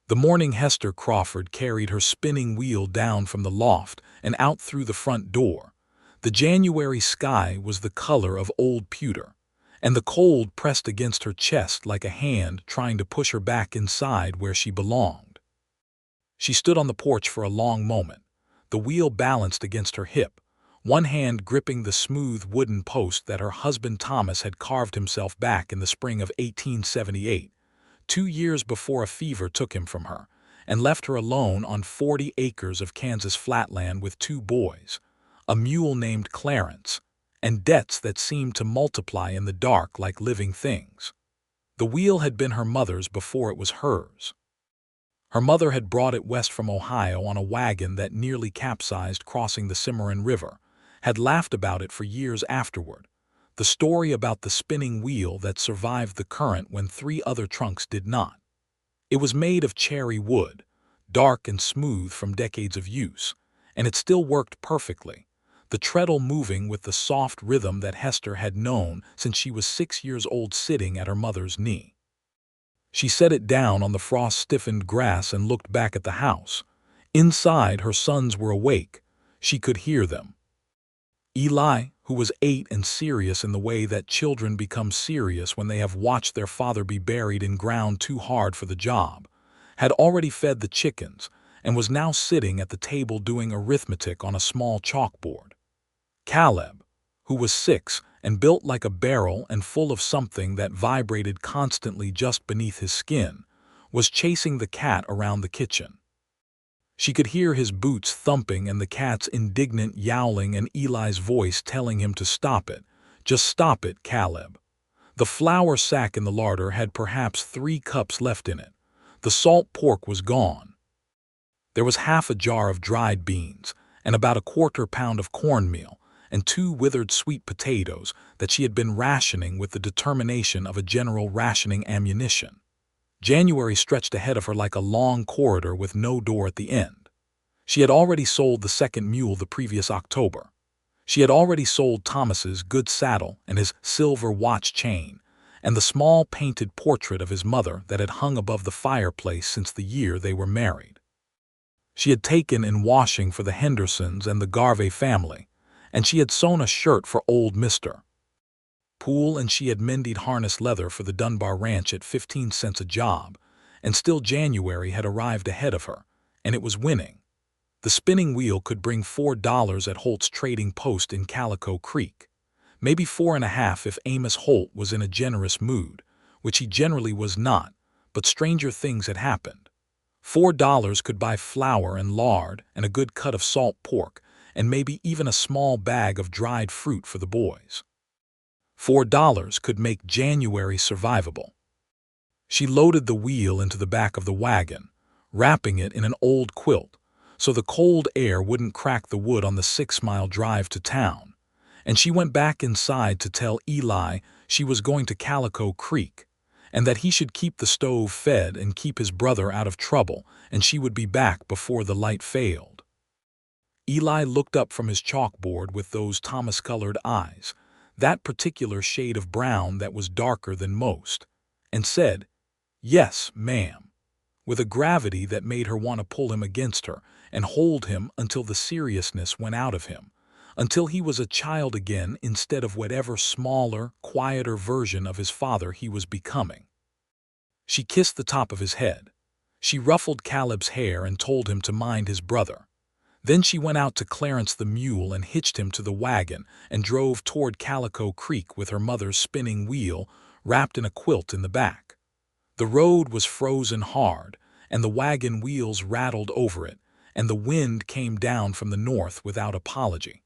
The morning Hester Crawford carried her spinning wheel down from the loft and out through the front door. The January sky was the color of old pewter, and the cold pressed against her chest like a hand trying to push her back inside where she belonged. She stood on the porch for a long moment, the wheel balanced against her hip, one hand gripping the smooth wooden post that her husband Thomas had carved himself back in the spring of 1878, 2 years before a fever took him from her, and left her alone on 40 acres of Kansas flatland with 2 boys, a mule named Clarence, and debts that seemed to multiply in the dark like living things. The wheel had been her mother's before it was hers. Her mother had brought it west from Ohio on a wagon that nearly capsized crossing the Cimarron River, had laughed about it for years afterward, the story about the spinning wheel that survived the current when 3 other trunks did not. It was made of cherry wood, dark and smooth from decades of use, and it still worked perfectly, the treadle moving with the soft rhythm that Hester had known since she was 6 years old sitting at her mother's knee. She set it down on the frost-stiffened grass and looked back at the house. Inside, her sons were awake. She could hear them. Eli, who was 8 and serious in the way that children become serious when they have watched their father be buried in ground too hard for the job, had already fed the chickens and was now sitting at the table doing arithmetic on a small chalkboard. Caleb, who was 6 and built like a barrel and full of something that vibrated constantly just beneath his skin, was chasing the cat around the kitchen. She could hear his boots thumping and the cat's indignant yowling and Eli's voice telling him to stop it. Just stop it, Caleb. The flour sack in the larder had perhaps 3 cups left in it. The salt pork was gone. There was half a jar of dried beans and about a 1/4 pound of cornmeal and 2 withered sweet potatoes that she had been rationing with the determination of a general rationing ammunition. January stretched ahead of her like a long corridor with no door at the end. She had already sold the 2nd mule the previous October. She had already sold Thomas's good saddle and his silver watch chain, and the small painted portrait of his mother that had hung above the fireplace since the year they were married. She had taken in washing for the Hendersons and the Garvey family, and she had sewn a shirt for old Mr. Poole, and she had mended harness leather for the Dunbar Ranch at 15 cents a job, and still January had arrived ahead of her, and it was winning. The spinning wheel could bring $4 at Holt's trading post in Calico Creek, maybe 4.5 if Amos Holt was in a generous mood, which he generally was not, but stranger things had happened. $4 could buy flour and lard and a good cut of salt pork, and maybe even a small bag of dried fruit for the boys. $4 could make January survivable. She loaded the wheel into the back of the wagon, wrapping it in an old quilt, so the cold air wouldn't crack the wood on the 6-mile drive to town, and she went back inside to tell Eli she was going to Calico Creek, and that he should keep the stove fed and keep his brother out of trouble, and she would be back before the light failed. Eli looked up from his chalkboard with those Thomas-colored eyes, that particular shade of brown that was darker than most, and said, "Yes, ma'am," with a gravity that made her want to pull him against her and hold him until the seriousness went out of him, until he was a child again instead of whatever smaller, quieter version of his father he was becoming. She kissed the top of his head. She ruffled Caleb's hair and told him to mind his brother. Then she went out to Clarence the mule and hitched him to the wagon and drove toward Calico Creek with her mother's spinning wheel wrapped in a quilt in the back. The road was frozen hard, and the wagon wheels rattled over it, and the wind came down from the north without apology.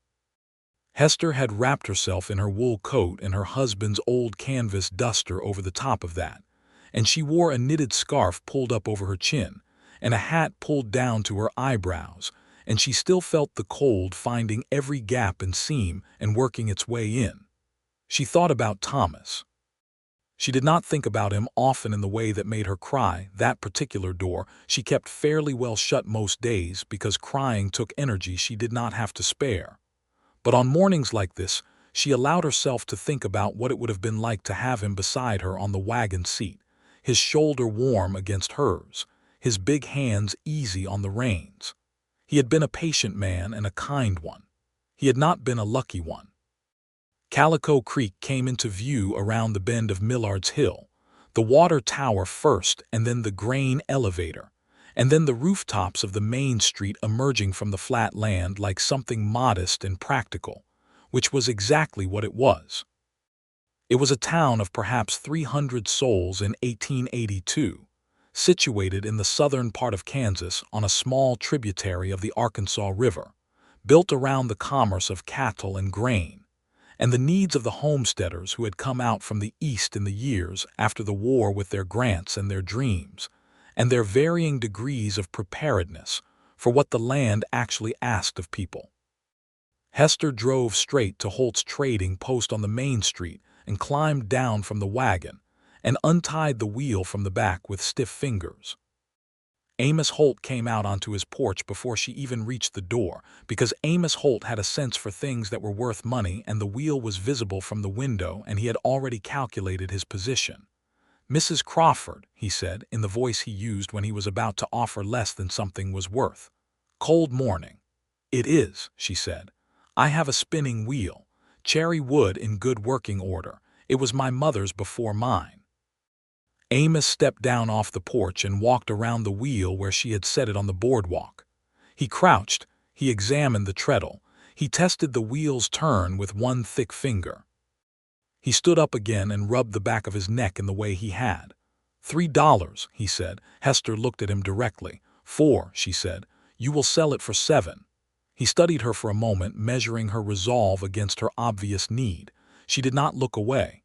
Hester had wrapped herself in her wool coat and her husband's old canvas duster over the top of that, and she wore a knitted scarf pulled up over her chin and a hat pulled down to her eyebrows, and she still felt the cold finding every gap and seam and working its way in. She thought about Thomas. She did not think about him often in the way that made her cry. That particular door she kept fairly well shut most days because crying took energy she did not have to spare. But on mornings like this, she allowed herself to think about what it would have been like to have him beside her on the wagon seat, his shoulder warm against hers, his big hands easy on the reins. He had been a patient man and a kind one. He had not been a lucky one. Calico Creek came into view around the bend of Millard's Hill, the water tower first and then the grain elevator, and then the rooftops of the main street emerging from the flat land like something modest and practical, which was exactly what it was. It was a town of perhaps 300 souls in 1882, situated in the southern part of Kansas on a small tributary of the Arkansas River, built around the commerce of cattle and grain, and the needs of the homesteaders who had come out from the East in the years after the war with their grants and their dreams, and their varying degrees of preparedness for what the land actually asked of people. Hester drove straight to Holt's trading post on the main street and climbed down from the wagon and untied the wheel from the back with stiff fingers. Amos Holt came out onto his porch before she even reached the door, because Amos Holt had a sense for things that were worth money, and the wheel was visible from the window and he had already calculated his position. "Mrs. Crawford," he said, in the voice he used when he was about to offer less than something was worth. "Cold morning." "It is," she said. "I have a spinning wheel, cherry wood in good working order. It was my mother's before mine." Amos stepped down off the porch and walked around the wheel where she had set it on the boardwalk. He crouched, he examined the treadle, he tested the wheel's turn with one thick finger. He stood up again and rubbed the back of his neck in the way he had. $3, he said. Hester looked at him directly. "4, she said. "You will sell it for 7. He studied her for a moment, measuring her resolve against her obvious need. She did not look away.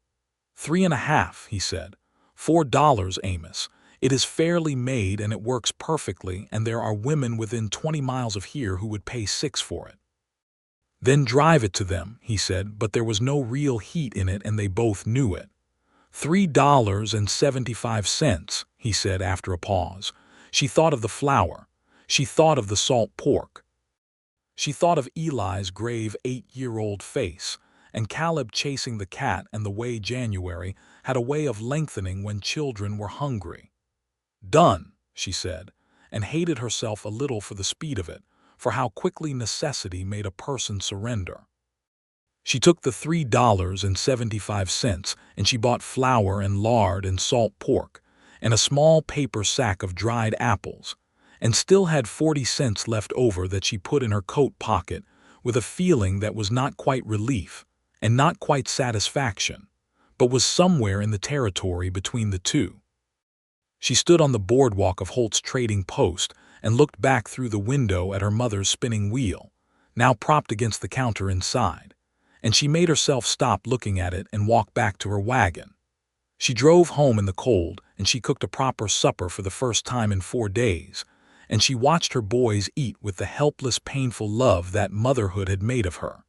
3.5, he said. $4, Amos. It is fairly made and it works perfectly, and there are women within 20 miles of here who would pay 6 for it." "Then drive it to them," he said, but there was no real heat in it and they both knew it. $3.75, he said after a pause. She thought of the flour. She thought of the salt pork. She thought of Eli's grave 8-year-old face, and Caleb chasing the cat, and the way January had a way of lengthening when children were hungry. "Done," she said, and hated herself a little for the speed of it, for how quickly necessity made a person surrender. She took the $3.75 and she bought flour and lard and salt pork and a small paper sack of dried apples, and still had 40 cents left over that she put in her coat pocket with a feeling that was not quite relief and not quite satisfaction, but was somewhere in the territory between the two. She stood on the boardwalk of Holt's trading post and looked back through the window at her mother's spinning wheel, now propped against the counter inside, and she made herself stop looking at it and walk back to her wagon. She drove home in the cold, and she cooked a proper supper for the first time in 4 days, and she watched her boys eat with the helpless, painful love that motherhood had made of her,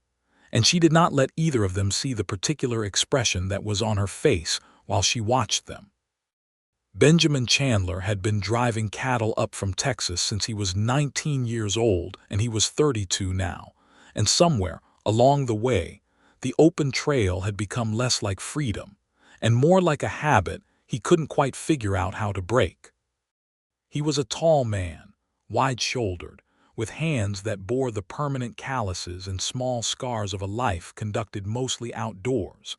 and she did not let either of them see the particular expression that was on her face while she watched them. Benjamin Chandler had been driving cattle up from Texas since he was 19 years old, and he was 32 now, and somewhere along the way, the open trail had become less like freedom and more like a habit he couldn't quite figure out how to break. He was a tall man, wide-shouldered, with hands that bore the permanent calluses and small scars of a life conducted mostly outdoors,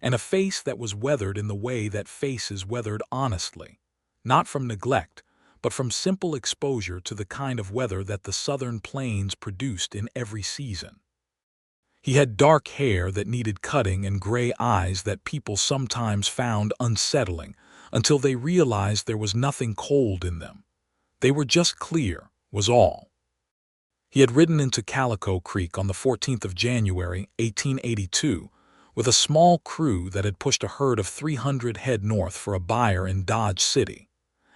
and a face that was weathered in the way that faces weathered honestly, not from neglect, but from simple exposure to the kind of weather that the southern plains produced in every season. He had dark hair that needed cutting and gray eyes that people sometimes found unsettling until they realized there was nothing cold in them. They were just clear, was all. He had ridden into Calico Creek on the 14th of January, 1882, with a small crew that had pushed a herd of 300 head north for a buyer in Dodge City,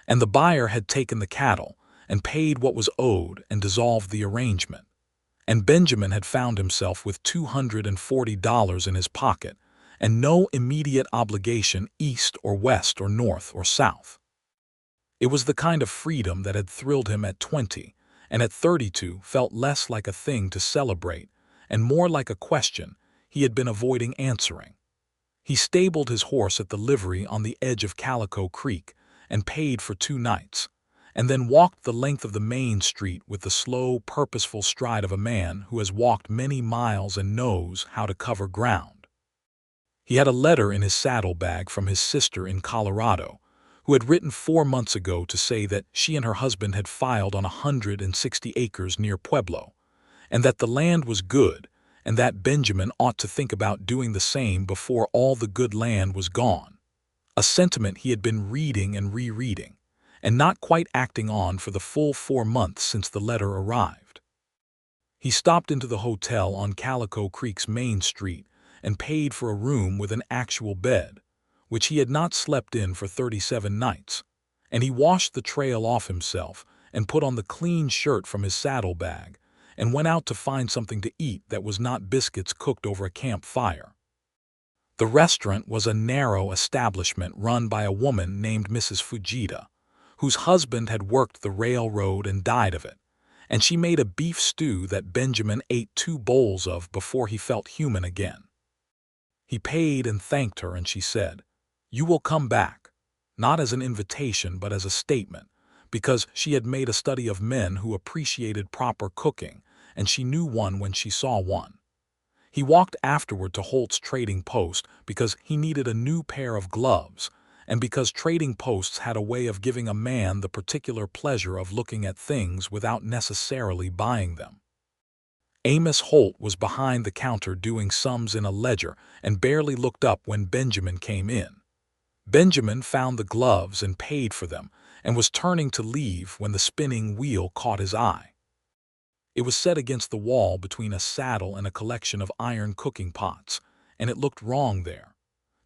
and the buyer had taken the cattle and paid what was owed and dissolved the arrangement, and Benjamin had found himself with $240 in his pocket and no immediate obligation east or west or north or south. It was the kind of freedom that had thrilled him at 20, and at 32 felt less like a thing to celebrate and more like a question he had been avoiding answering. He stabled his horse at the livery on the edge of Calico Creek and paid for 2 nights, and then walked the length of the main street with the slow, purposeful stride of a man who has walked many miles and knows how to cover ground. He had a letter in his saddlebag from his sister in Colorado, who had written 4 months ago to say that she and her husband had filed on 160 acres near Pueblo, and that the land was good, and that Benjamin ought to think about doing the same before all the good land was gone. A sentiment he had been reading and rereading, and not quite acting on for the full 4 months since the letter arrived. He stopped into the hotel on Calico Creek's main street and paid for a room with an actual bed, which he had not slept in for 37 nights, and he washed the trail off himself and put on the clean shirt from his saddlebag and went out to find something to eat that was not biscuits cooked over a campfire. The restaurant was a narrow establishment run by a woman named Mrs. Fujita, whose husband had worked the railroad and died of it, and she made a beef stew that Benjamin ate 2 bowls of before he felt human again. He paid and thanked her, and she said, "You will come back," not as an invitation but as a statement, because she had made a study of men who appreciated proper cooking, and she knew one when she saw one. He walked afterward to Holt's Trading Post because he needed a new pair of gloves, and because trading posts had a way of giving a man the particular pleasure of looking at things without necessarily buying them. Amos Holt was behind the counter doing sums in a ledger and barely looked up when Benjamin came in. Benjamin found the gloves and paid for them and was turning to leave when the spinning wheel caught his eye. It was set against the wall between a saddle and a collection of iron cooking pots, and it looked wrong there.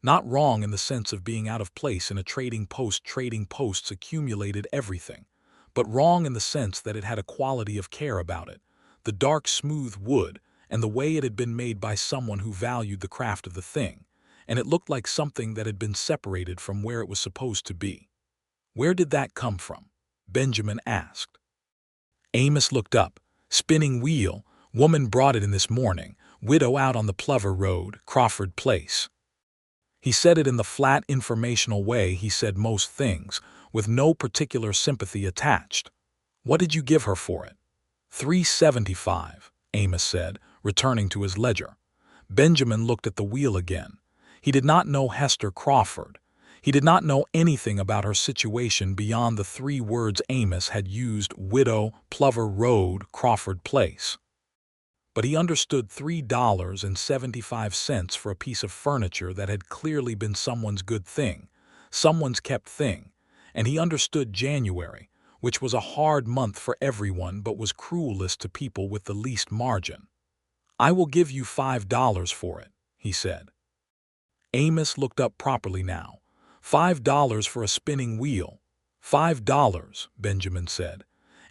Not wrong in the sense of being out of place in a trading post. Trading posts accumulated everything, but wrong in the sense that it had a quality of care about it, the dark, smooth wood, and the way it had been made by someone who valued the craft of the thing, and it looked like something that had been separated from where it was supposed to be. "Where did that come from?" Benjamin asked. Amos looked up. "Spinning wheel, woman brought it in this morning, widow out on the Plover Road, Crawford Place." He said it in the flat, informational way he said most things, with no particular sympathy attached. "What did you give her for it?" $3.75, Amos said, returning to his ledger. Benjamin looked at the wheel again. He did not know Hester Crawford. He did not know anything about her situation beyond the 3 words Amos had used: widow, Plover Road, Crawford Place. But he understood $3.75 for a piece of furniture that had clearly been someone's good thing, someone's kept thing, and he understood January, which was a hard month for everyone but was cruelest to people with the least margin. "I will give you $5 for it," he said. Amos looked up properly now. $5 for a spinning wheel. $5, Benjamin said.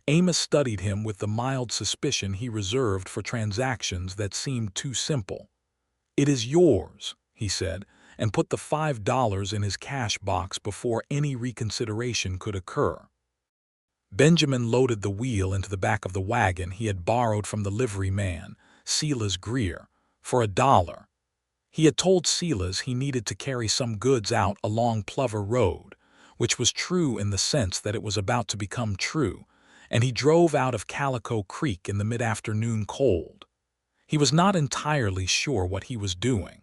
Amos studied him with the mild suspicion he reserved for transactions that seemed too simple. "It is yours," he said, and put the $5 in his cash box before any reconsideration could occur. Benjamin loaded the wheel into the back of the wagon he had borrowed from the livery man, Silas Greer, for $1. He had told Silas he needed to carry some goods out along Plover Road, which was true in the sense that it was about to become true, and he drove out of Calico Creek in the mid-afternoon cold. He was not entirely sure what he was doing.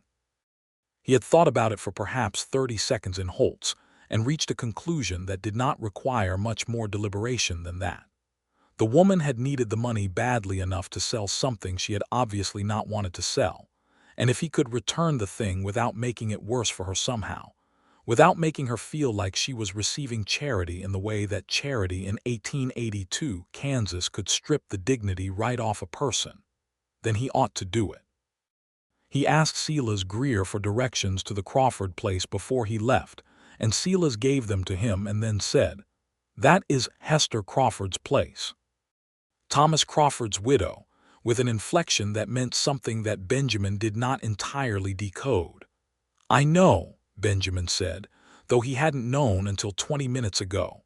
He had thought about it for perhaps 30 seconds in Holt's, and reached a conclusion that did not require much more deliberation than that. The woman had needed the money badly enough to sell something she had obviously not wanted to sell, and if he could return the thing without making it worse for her somehow, without making her feel like she was receiving charity in the way that charity in 1882 Kansas could strip the dignity right off a person, then he ought to do it. He asked Silas Greer for directions to the Crawford place before he left, and Silas gave them to him and then said, "That is Hester Crawford's place." Thomas Crawford's widow, with an inflection that meant something that Benjamin did not entirely decode. "I know," Benjamin said, though he hadn't known until 20 minutes ago.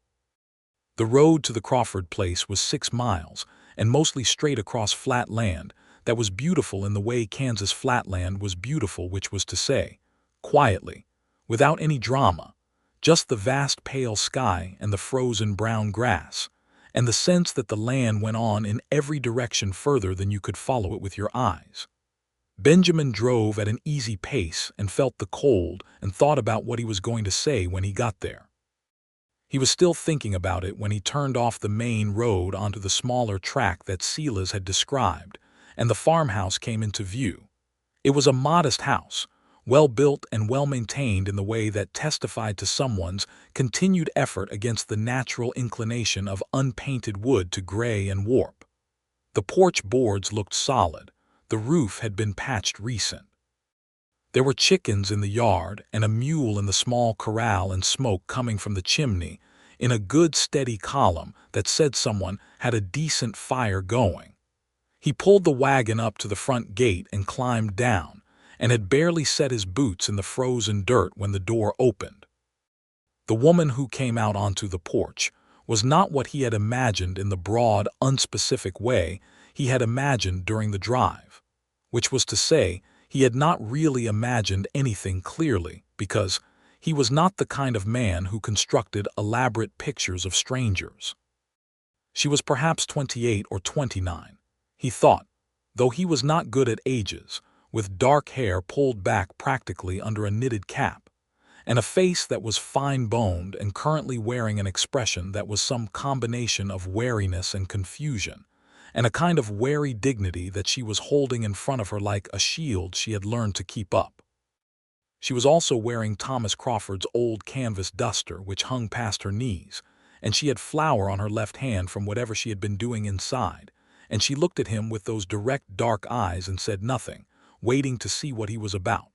The road to the Crawford place was 6 miles, and mostly straight across flat land that was beautiful in the way Kansas flatland was beautiful, which was to say, quietly, without any drama, just the vast pale sky and the frozen brown grass, and the sense that the land went on in every direction further than you could follow it with your eyes. Benjamin drove at an easy pace and felt the cold and thought about what he was going to say when he got there. He was still thinking about it when he turned off the main road onto the smaller track that Silas had described, and the farmhouse came into view. It was a modest house, well-built and well-maintained in the way that testified to someone's continued effort against the natural inclination of unpainted wood to gray and warp. The porch boards looked solid. The roof had been patched recent. There were chickens in the yard and a mule in the small corral, and smoke coming from the chimney in a good steady column that said someone had a decent fire going. He pulled the wagon up to the front gate and climbed down, and had barely set his boots in the frozen dirt when the door opened. The woman who came out onto the porch was not what he had imagined in the broad, unspecific way he had imagined during the drive, which was to say, he had not really imagined anything clearly, because he was not the kind of man who constructed elaborate pictures of strangers. She was perhaps 28 or 29, he thought, though he was not good at ages, with dark hair pulled back practically under a knitted cap, and a face that was fine-boned and currently wearing an expression that was some combination of wariness and confusion, and a kind of wary dignity that she was holding in front of her like a shield she had learned to keep up. She was also wearing Thomas Crawford's old canvas duster, which hung past her knees, and she had flour on her left hand from whatever she had been doing inside, and she looked at him with those direct dark eyes and said nothing, waiting to see what he was about.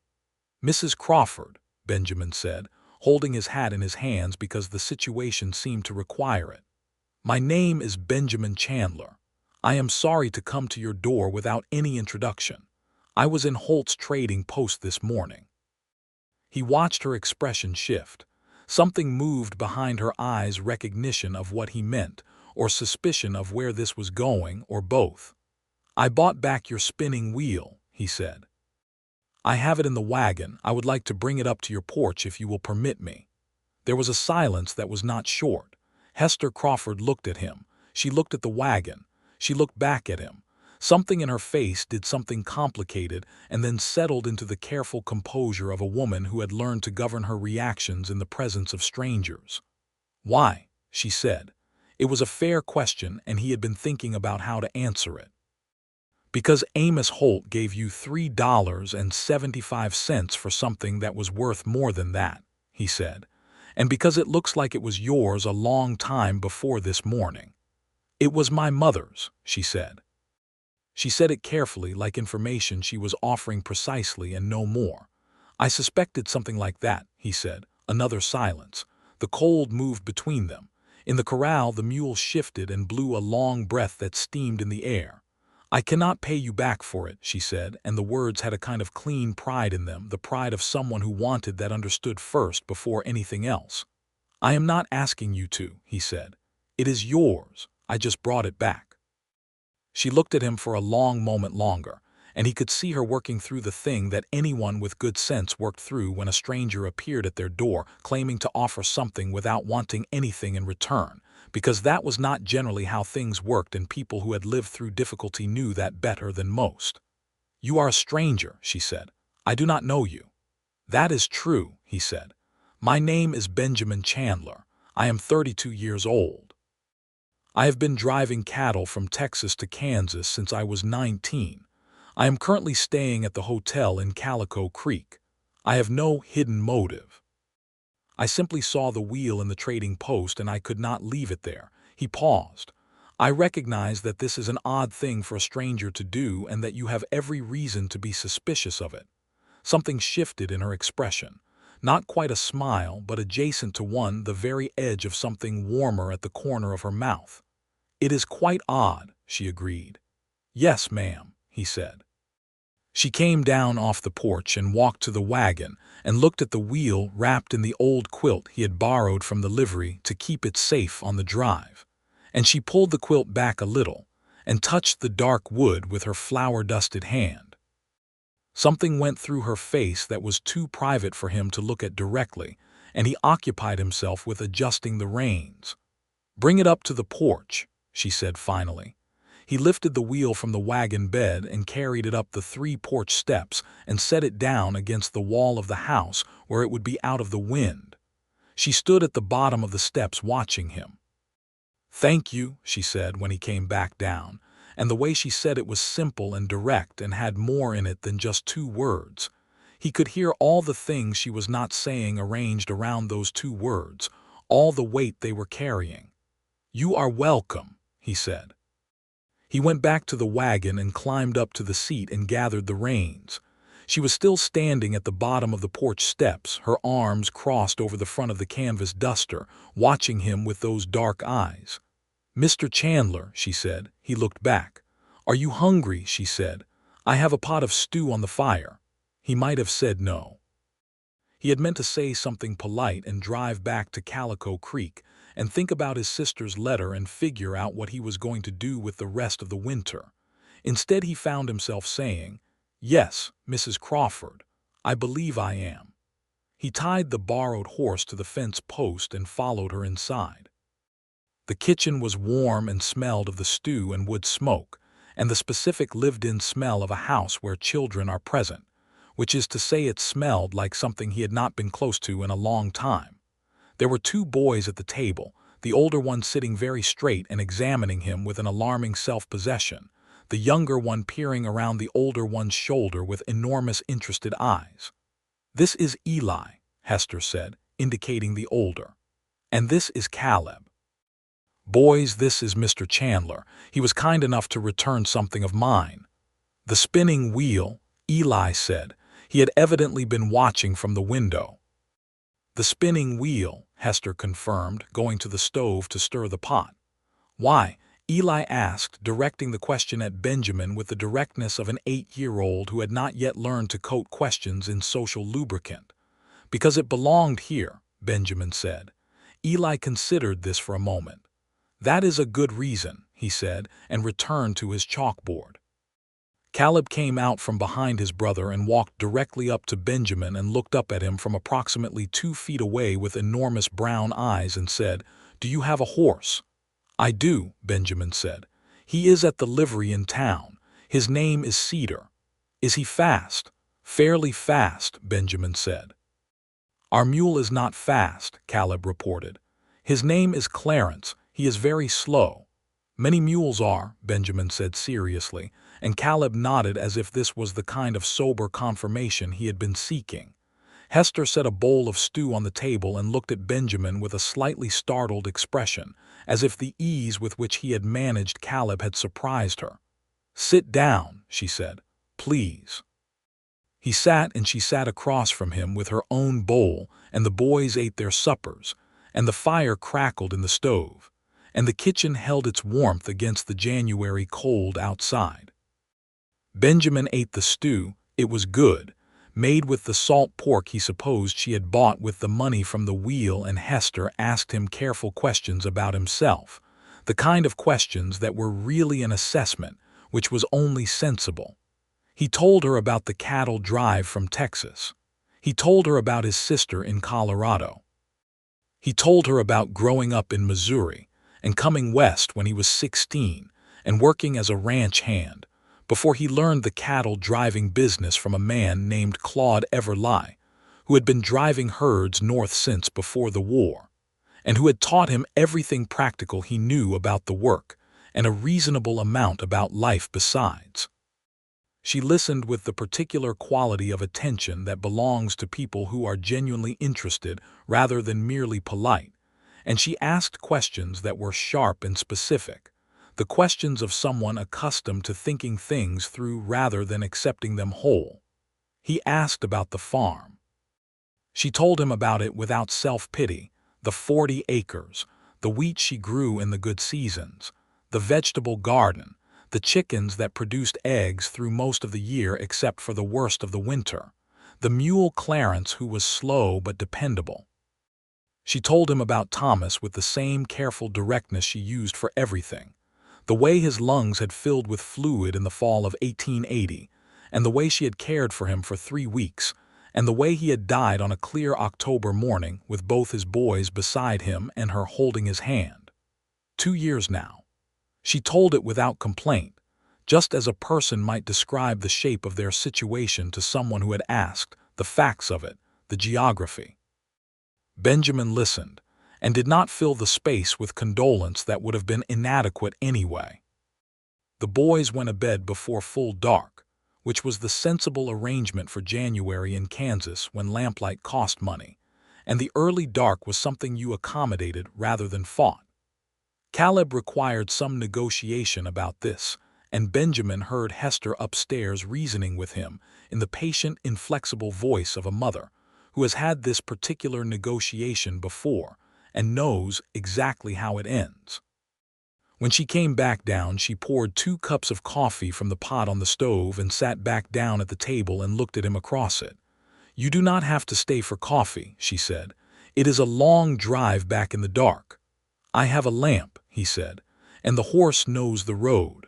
"Mrs. Crawford," Benjamin said, holding his hat in his hands because the situation seemed to require it. "My name is Benjamin Chandler. I am sorry to come to your door without any introduction. I was in Holt's trading post this morning." He watched her expression shift. Something moved behind her eyes, recognition of what he meant, or suspicion of where this was going, or both. "I bought back your spinning wheel," he said. "I have it in the wagon. I would like to bring it up to your porch if you will permit me." There was a silence that was not short. Hester Crawford looked at him. She looked at the wagon. She looked back at him. Something in her face did something complicated and then settled into the careful composure of a woman who had learned to govern her reactions in the presence of strangers. "Why?" she said. It was a fair question, and he had been thinking about how to answer it. "Because Amos Holt gave you $3.75 for something that was worth more than that," he said, "and because it looks like it was yours a long time before this morning." "It was my mother's," she said. She said it carefully, like information she was offering precisely and no more. "I suspected something like that," he said. Another silence. The cold moved between them. In the corral the mule shifted and blew a long breath that steamed in the air. "I cannot pay you back for it," she said, and the words had a kind of clean pride in them, the pride of someone who wanted that understood first before anything else. "I am not asking you to," he said. "It is yours. I just brought it back." She looked at him for a long moment longer, and he could see her working through the thing that anyone with good sense worked through when a stranger appeared at their door claiming to offer something without wanting anything in return, because that was not generally how things worked, and people who had lived through difficulty knew that better than most. "You are a stranger," she said. "I do not know you." "That is true," he said. "My name is Benjamin Chandler. I am 32 years old. I have been driving cattle from Texas to Kansas since I was 19. I am currently staying at the hotel in Calico Creek. I have no hidden motive. I simply saw the wheel in the trading post and I could not leave it there." He paused. "I recognize that this is an odd thing for a stranger to do and that you have every reason to be suspicious of it." Something shifted in her expression. Not quite a smile, but adjacent to one, the very edge of something warmer at the corner of her mouth. "It is quite odd," she agreed. "Yes, ma'am," he said. She came down off the porch and walked to the wagon and looked at the wheel wrapped in the old quilt he had borrowed from the livery to keep it safe on the drive. And she pulled the quilt back a little and touched the dark wood with her flour-dusted hand. Something went through her face that was too private for him to look at directly, and he occupied himself with adjusting the reins. "Bring it up to the porch," she said finally. He lifted the wheel from the wagon bed and carried it up the 3 porch steps and set it down against the wall of the house where it would be out of the wind. She stood at the bottom of the steps watching him. "Thank you," she said when he came back down, and the way she said it was simple and direct and had more in it than just 2 words. He could hear all the things she was not saying arranged around those 2 words, all the weight they were carrying. "You are welcome," he said. He went back to the wagon and climbed up to the seat and gathered the reins. She was still standing at the bottom of the porch steps, her arms crossed over the front of the canvas duster, watching him with those dark eyes. "Mr. Chandler," she said. He looked back. "Are you hungry?" she said. "I have a pot of stew on the fire." He might have said no. He had meant to say something polite and drive back to Calico Creek and think about his sister's letter and figure out what he was going to do with the rest of the winter. Instead, he found himself saying, "Yes, Mrs. Crawford, I believe I am." He tied the borrowed horse to the fence post and followed her inside. The kitchen was warm and smelled of the stew and wood smoke, and the specific lived-in smell of a house where children are present, which is to say it smelled like something he had not been close to in a long time. There were 2 boys at the table, the older one sitting very straight and examining him with an alarming self-possession, the younger one peering around the older one's shoulder with enormous interested eyes. "This is Eli," Hester said, indicating the older. "And this is Caleb. Boys, this is Mr. Chandler. He was kind enough to return something of mine." "The spinning wheel," Eli said. He had evidently been watching from the window. "The spinning wheel," Hester confirmed, going to the stove to stir the pot. "Why?" Eli asked, directing the question at Benjamin with the directness of an 8-year-old who had not yet learned to coat questions in social lubricant. "Because it belonged here," Benjamin said. Eli considered this for a moment. "That is a good reason," he said, and returned to his chalkboard. Caleb came out from behind his brother and walked directly up to Benjamin and looked up at him from approximately 2 feet away with enormous brown eyes and said, "Do you have a horse?" "I do," Benjamin said. "He is at the livery in town. His name is Cedar." "Is he fast?" "Fairly fast," Benjamin said. "Our mule is not fast," Caleb reported. "His name is Clarence. He is very slow." "Many mules are," Benjamin said seriously, and Caleb nodded as if this was the kind of sober confirmation he had been seeking. Hester set a bowl of stew on the table and looked at Benjamin with a slightly startled expression, as if the ease with which he had managed Caleb had surprised her. "Sit down," she said. "Please." He sat and she sat across from him with her own bowl, and the boys ate their suppers, and the fire crackled in the stove, and the kitchen held its warmth against the January cold outside. Benjamin ate the stew. It was good, made with the salt pork he supposed she had bought with the money from the wheel, and Hester asked him careful questions about himself, the kind of questions that were really an assessment, which was only sensible. He told her about the cattle drive from Texas. He told her about his sister in Colorado. He told her about growing up in Missouri and coming west when he was 16 and working as a ranch hand, before he learned the cattle driving business from a man named Claude Everly, who had been driving herds north since before the war, and who had taught him everything practical he knew about the work, and a reasonable amount about life besides. She listened with the particular quality of attention that belongs to people who are genuinely interested rather than merely polite, and she asked questions that were sharp and specific, the questions of someone accustomed to thinking things through rather than accepting them whole. He asked about the farm. She told him about it without self-pity, the 40 acres, the wheat she grew in the good seasons, the vegetable garden, the chickens that produced eggs through most of the year except for the worst of the winter, the mule Clarence who was slow but dependable. She told him about Thomas with the same careful directness she used for everything, the way his lungs had filled with fluid in the fall of 1880, and the way she had cared for him for 3 weeks, and the way he had died on a clear October morning with both his boys beside him and her holding his hand. 2 years now. She told it without complaint, just as a person might describe the shape of their situation to someone who had asked, the facts of it, the geography. Benjamin listened, and did not fill the space with condolence that would have been inadequate anyway. The boys went to bed before full dark, which was the sensible arrangement for January in Kansas when lamplight cost money, and the early dark was something you accommodated rather than fought. Caleb required some negotiation about this, and Benjamin heard Hester upstairs reasoning with him in the patient, inflexible voice of a mother who has had this particular negotiation before and knows exactly how it ends. When she came back down, she poured 2 cups of coffee from the pot on the stove and sat back down at the table and looked at him across it. "You do not have to stay for coffee," she said. "It is a long drive back in the dark." "I have a lamp," he said, "and the horse knows the road."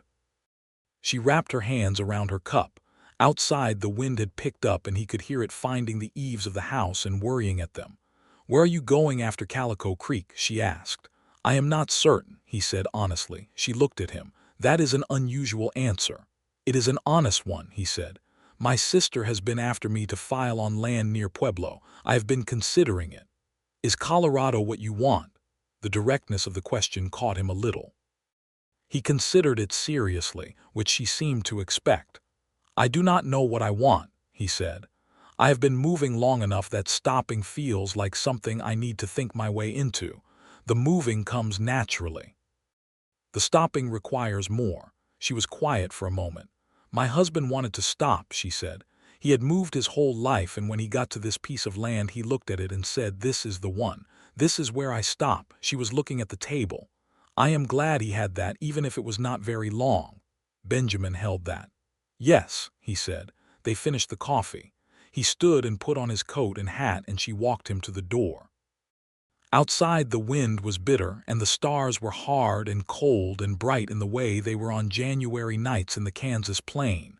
She wrapped her hands around her cup. Outside, the wind had picked up and he could hear it finding the eaves of the house and worrying at them. "Where are you going after Calico Creek?" she asked. "I am not certain," he said honestly. She looked at him. "That is an unusual answer." "It is an honest one," he said. "My sister has been after me to file on land near Pueblo. I have been considering it." "Is Colorado what you want?" The directness of the question caught him a little. He considered it seriously, which she seemed to expect. "I do not know what I want," he said. "I have been moving long enough that stopping feels like something I need to think my way into. The moving comes naturally. The stopping requires more." She was quiet for a moment. "My husband wanted to stop," she said. "He had moved his whole life, and when he got to this piece of land he looked at it and said, 'This is the one. This is where I stop.'" She was looking at the table. "I am glad he had that, even if it was not very long." Benjamin held that. "Yes," he said. They finished the coffee. He stood and put on his coat and hat, and she walked him to the door. Outside, the wind was bitter, and the stars were hard and cold and bright in the way they were on January nights in the Kansas plain.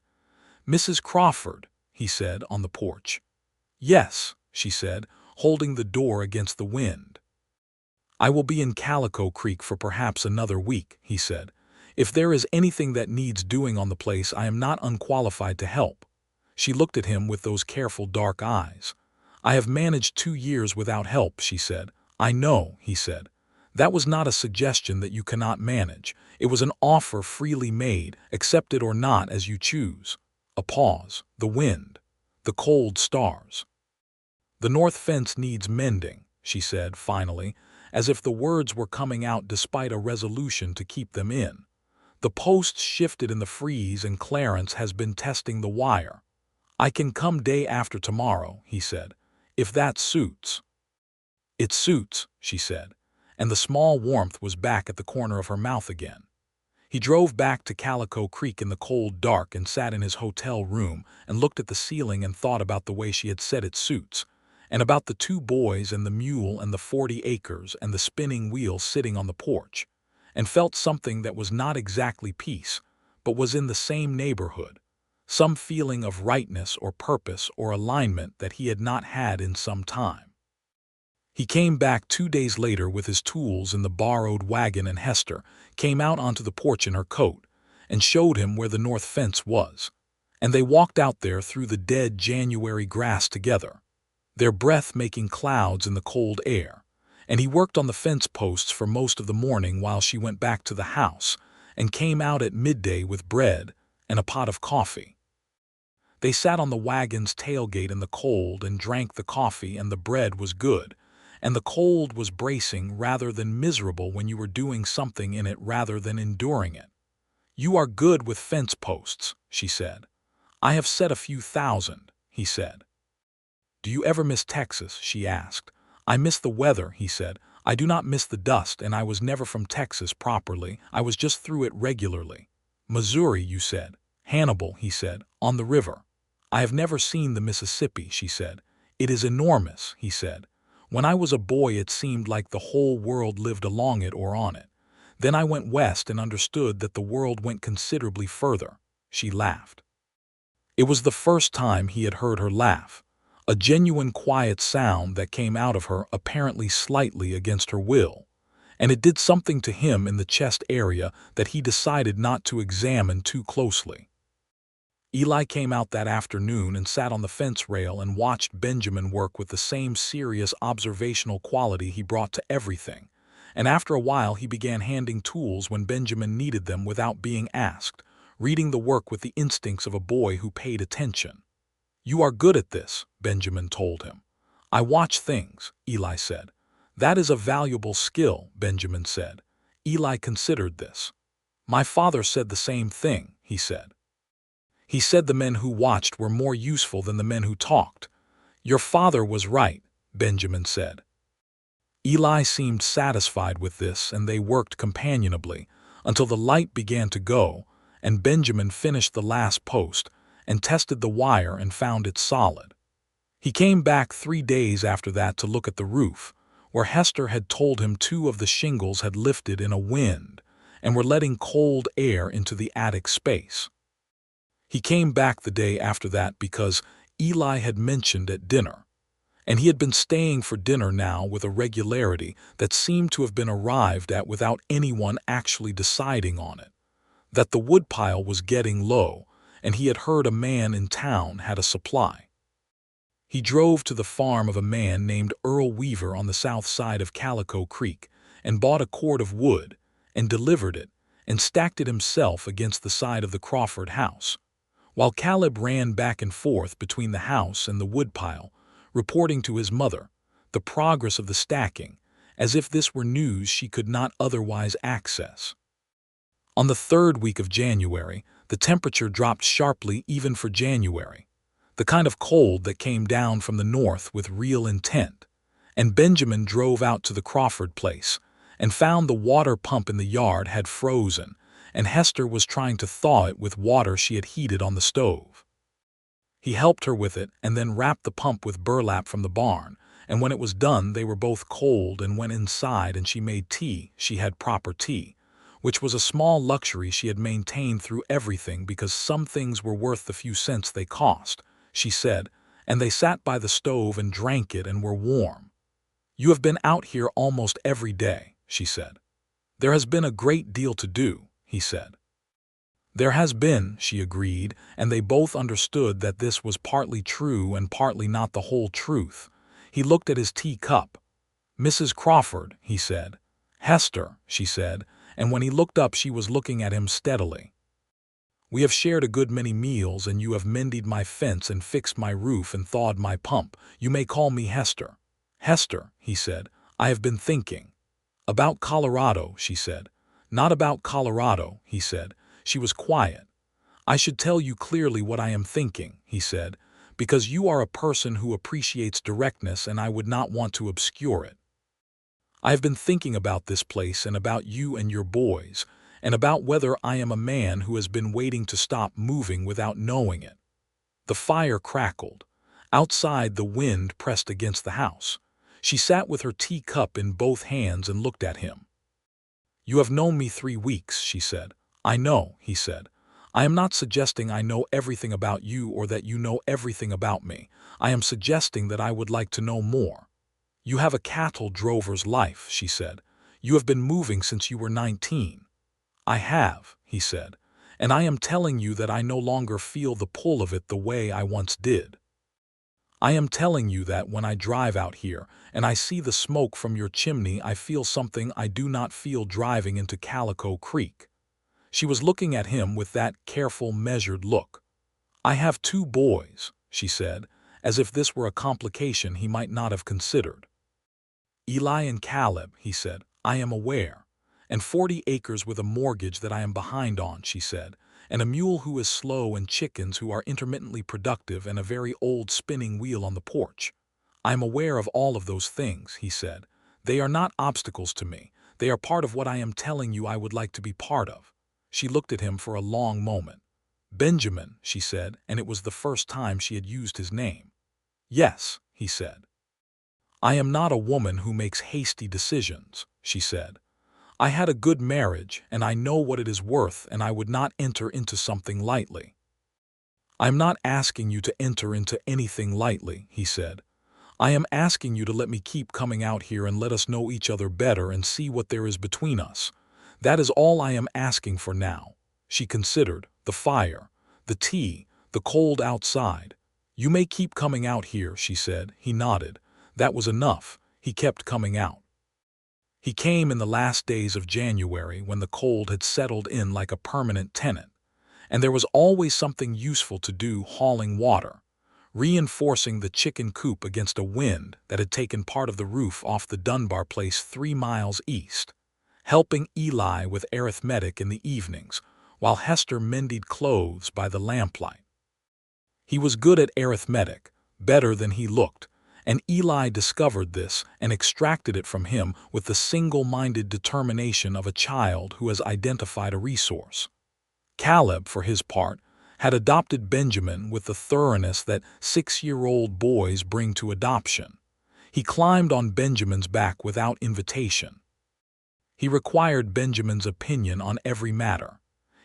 "Mrs. Crawford," he said on the porch. "Yes," she said, holding the door against the wind. "I will be in Calico Creek for perhaps another week," he said. "If there is anything that needs doing on the place, I am not unqualified to help." She looked at him with those careful dark eyes. "I have managed 2 years without help," she said. "I know," he said. "That was not a suggestion that you cannot manage. It was an offer freely made, accept it or not as you choose." A pause. The wind. The cold stars. "The north fence needs mending," she said finally, as if the words were coming out despite a resolution to keep them in. "The posts shifted in the freeze and Clarence has been testing the wire." "I can come day after tomorrow," he said, "if that suits." "It suits," she said, and the small warmth was back at the corner of her mouth again. He drove back to Calico Creek in the cold dark and sat in his hotel room and looked at the ceiling and thought about the way she had said it suits, and about the 2 boys and the mule and the 40 acres and the spinning wheel sitting on the porch, and felt something that was not exactly peace, but was in the same neighborhood, some feeling of rightness or purpose or alignment that he had not had in some time. He came back 2 days later with his tools in the borrowed wagon, and Hester came out onto the porch in her coat and showed him where the north fence was, and they walked out there through the dead January grass together, their breath making clouds in the cold air, and he worked on the fence posts for most of the morning while she went back to the house and came out at midday with bread and a pot of coffee. They sat on the wagon's tailgate in the cold and drank the coffee, and the bread was good, and the cold was bracing rather than miserable when you were doing something in it rather than enduring it. "You are good with fence posts," she said. "I have set a few thousand," he said. "Do you ever miss Texas?" she asked. "I miss the weather," he said. "I do not miss the dust, and I was never from Texas properly. I was just through it regularly." "Missouri, you said." "Hannibal," he said, "on the river." "I have never seen the Mississippi," she said. "It is enormous," he said. "When I was a boy it seemed like the whole world lived along it or on it. Then I went west and understood that the world went considerably further." She laughed. It was the first time he had heard her laugh. a genuine quiet sound that came out of her apparently slightly against her will, and it did something to him in the chest area that he decided not to examine too closely. Eli came out that afternoon and sat on the fence rail and watched Benjamin work with the same serious observational quality he brought to everything, and after a while he began handing tools when Benjamin needed them without being asked, reading the work with the instincts of a boy who paid attention. "You are good at this," Benjamin told him. "I watch things," Eli said. "That is a valuable skill," Benjamin said. Eli considered this. "My father said the same thing," he said. "He said the men who watched were more useful than the men who talked." "Your father was right," Benjamin said. Eli seemed satisfied with this, and they worked companionably until the light began to go, and Benjamin finished the last post and tested the wire and found it solid. He came back 3 days after that to look at the roof, where Hester had told him 2 of the shingles had lifted in a wind and were letting cold air into the attic space. He came back the day after that because Eli had mentioned at dinner, and he had been staying for dinner now with a regularity that seemed to have been arrived at without anyone actually deciding on it, that the woodpile was getting low, and he had heard a man in town had a supply. He drove to the farm of a man named Earl Weaver on the south side of Calico Creek and bought a cord of wood and delivered it and stacked it himself against the side of the Crawford house, while Caleb ran back and forth between the house and the woodpile, reporting to his mother the progress of the stacking, as if this were news she could not otherwise access. On the 3rd week of January, the temperature dropped sharply even for January, the kind of cold that came down from the north with real intent, and Benjamin drove out to the Crawford place and found the water pump in the yard had frozen, and Hester was trying to thaw it with water she had heated on the stove. He helped her with it and then wrapped the pump with burlap from the barn, and when it was done they were both cold and went inside and she made tea. She had proper tea, which was a small luxury she had maintained through everything because some things were worth the few cents they cost, she said, and they sat by the stove and drank it and were warm. "You have been out here almost every day," she said. "There has been a great deal to do," he said. "There has been," she agreed, and they both understood that this was partly true and partly not the whole truth. He looked at his teacup. "Mrs. Crawford," he said. "Hester," she said, and when he looked up she was looking at him steadily. "We have shared a good many meals, and you have mended my fence and fixed my roof and thawed my pump. You may call me Hester." "Hester," he said, "I have been thinking." "About Colorado," she said. "Not about Colorado," he said. She was quiet. "I should tell you clearly what I am thinking," he said, "because you are a person who appreciates directness and I would not want to obscure it. I have been thinking about this place and about you and your boys, and about whether I am a man who has been waiting to stop moving without knowing it." The fire crackled. Outside, the wind pressed against the house. She sat with her teacup in both hands and looked at him. "You have known me 3 weeks," she said. "I know," he said. "I am not suggesting I know everything about you or that you know everything about me. I am suggesting that I would like to know more." "You have a cattle drover's life," she said. "You have been moving since you were 19. "I have," he said, "and I am telling you that I no longer feel the pull of it the way I once did. I am telling you that when I drive out here and I see the smoke from your chimney I feel something I do not feel driving into Calico Creek." She was looking at him with that careful, measured look. "I have 2 boys," she said, as if this were a complication he might not have considered. "Eli and Caleb," he said. "I am aware. And 40 acres with a mortgage that I am behind on," she said, "and a mule who is slow and chickens who are intermittently productive and a very old spinning wheel on the porch. I am aware of all of those things," he said. "They are not obstacles to me. They are part of what I am telling you I would like to be part of." She looked at him for a long moment. "Benjamin," she said, and it was the first time she had used his name. "Yes," he said. "I am not a woman who makes hasty decisions," she said. "I had a good marriage, and I know what it is worth, and I would not enter into something lightly." "I'm not asking you to enter into anything lightly," he said. "I am asking you to let me keep coming out here and let us know each other better and see what there is between us. That is all I am asking for now." She considered the fire, the tea, the cold outside. "You may keep coming out here," she said. He nodded. That was enough. He kept coming out. He came in the last days of January when the cold had settled in like a permanent tenant, and there was always something useful to do: hauling water, reinforcing the chicken coop against a wind that had taken part of the roof off the Dunbar place 3 miles east, helping Eli with arithmetic in the evenings while Hester mended clothes by the lamplight. He was good at arithmetic, better than he looked, and Eli discovered this and extracted it from him with the single-minded determination of a child who has identified a resource. Caleb, for his part, had adopted Benjamin with the thoroughness that 6-year-old boys bring to adoption. He climbed on Benjamin's back without invitation. He required Benjamin's opinion on every matter.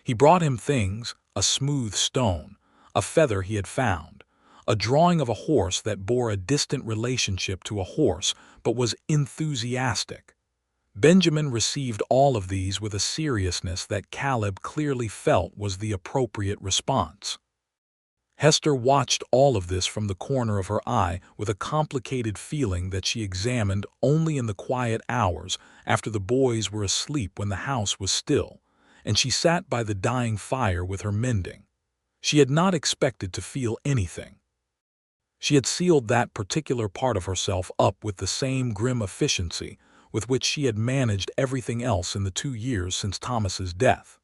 He brought him things: a smooth stone, a feather he had found, a drawing of a horse that bore a distant relationship to a horse but was enthusiastic. Benjamin received all of these with a seriousness that Caleb clearly felt was the appropriate response. Hester watched all of this from the corner of her eye with a complicated feeling that she examined only in the quiet hours after the boys were asleep when the house was still, and she sat by the dying fire with her mending. She had not expected to feel anything. She had sealed that particular part of herself up with the same grim efficiency with which she had managed everything else in the 2 years since Thomas's death.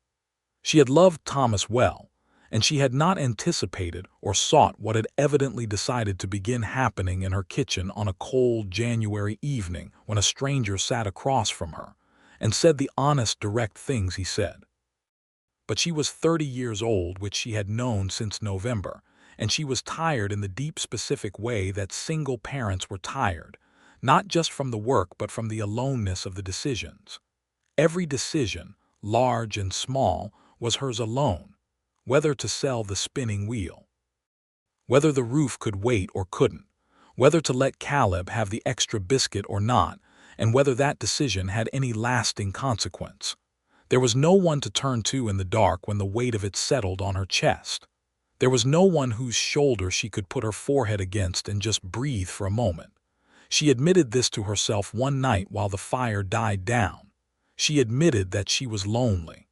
She had loved Thomas well, and she had not anticipated or sought what had evidently decided to begin happening in her kitchen on a cold January evening when a stranger sat across from her and said the honest, direct things he said. But she was 30 years old, which she had known since November, and she was tired in the deep, specific way that single parents were tired, not just from the work but from the aloneness of the decisions. Every decision, large and small, was hers alone: whether to sell the spinning wheel, whether the roof could wait or couldn't, whether to let Caleb have the extra biscuit or not, and whether that decision had any lasting consequence. There was no one to turn to in the dark when the weight of it settled on her chest. There was no one whose shoulder she could put her forehead against and just breathe for a moment. She admitted this to herself one night while the fire died down. She admitted that she was lonely.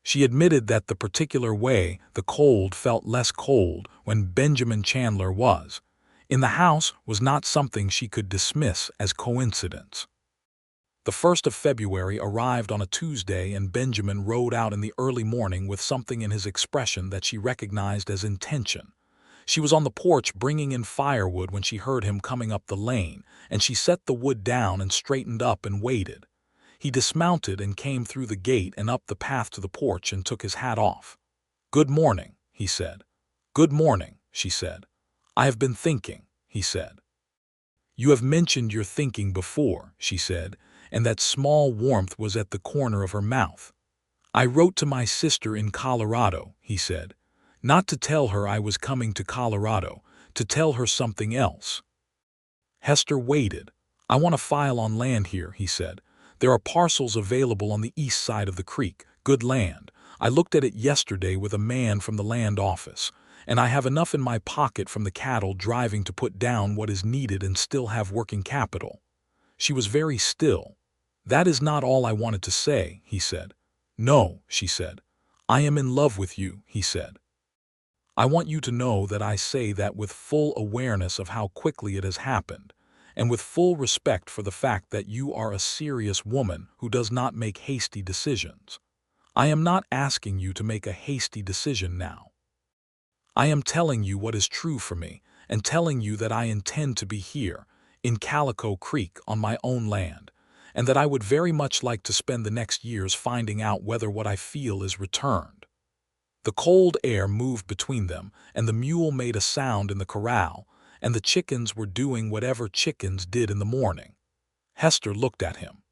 She admitted that the particular way the cold felt less cold when Benjamin Chandler was in the house was not something she could dismiss as coincidence. The 1st of February arrived on a Tuesday, and Benjamin rode out in the early morning with something in his expression that she recognized as intention. She was on the porch bringing in firewood when she heard him coming up the lane, and she set the wood down and straightened up and waited. He dismounted and came through the gate and up the path to the porch and took his hat off. "Good morning," he said. "Good morning," she said. "I have been thinking," he said. "You have mentioned your thinking before," she said, and that small warmth was at the corner of her mouth. "I wrote to my sister in Colorado," he said. "Not to tell her I was coming to Colorado, to tell her something else." Hester waited. "I want to file on land here," he said. "There are parcels available on the east side of the creek, good land. I looked at it yesterday with a man from the land office, and I have enough in my pocket from the cattle driving to put down what is needed and still have working capital." She was very still. "That is not all I wanted to say," he said. "No," she said. "I am in love with you," he said. "I want you to know that I say that with full awareness of how quickly it has happened, and with full respect for the fact that you are a serious woman who does not make hasty decisions. I am not asking you to make a hasty decision now. I am telling you what is true for me, and telling you that I intend to be here, in Calico Creek, on my own land, and that I would very much like to spend the next years finding out whether what I feel is returned." The cold air moved between them, and the mule made a sound in the corral, and the chickens were doing whatever chickens did in the morning. Hester looked at him.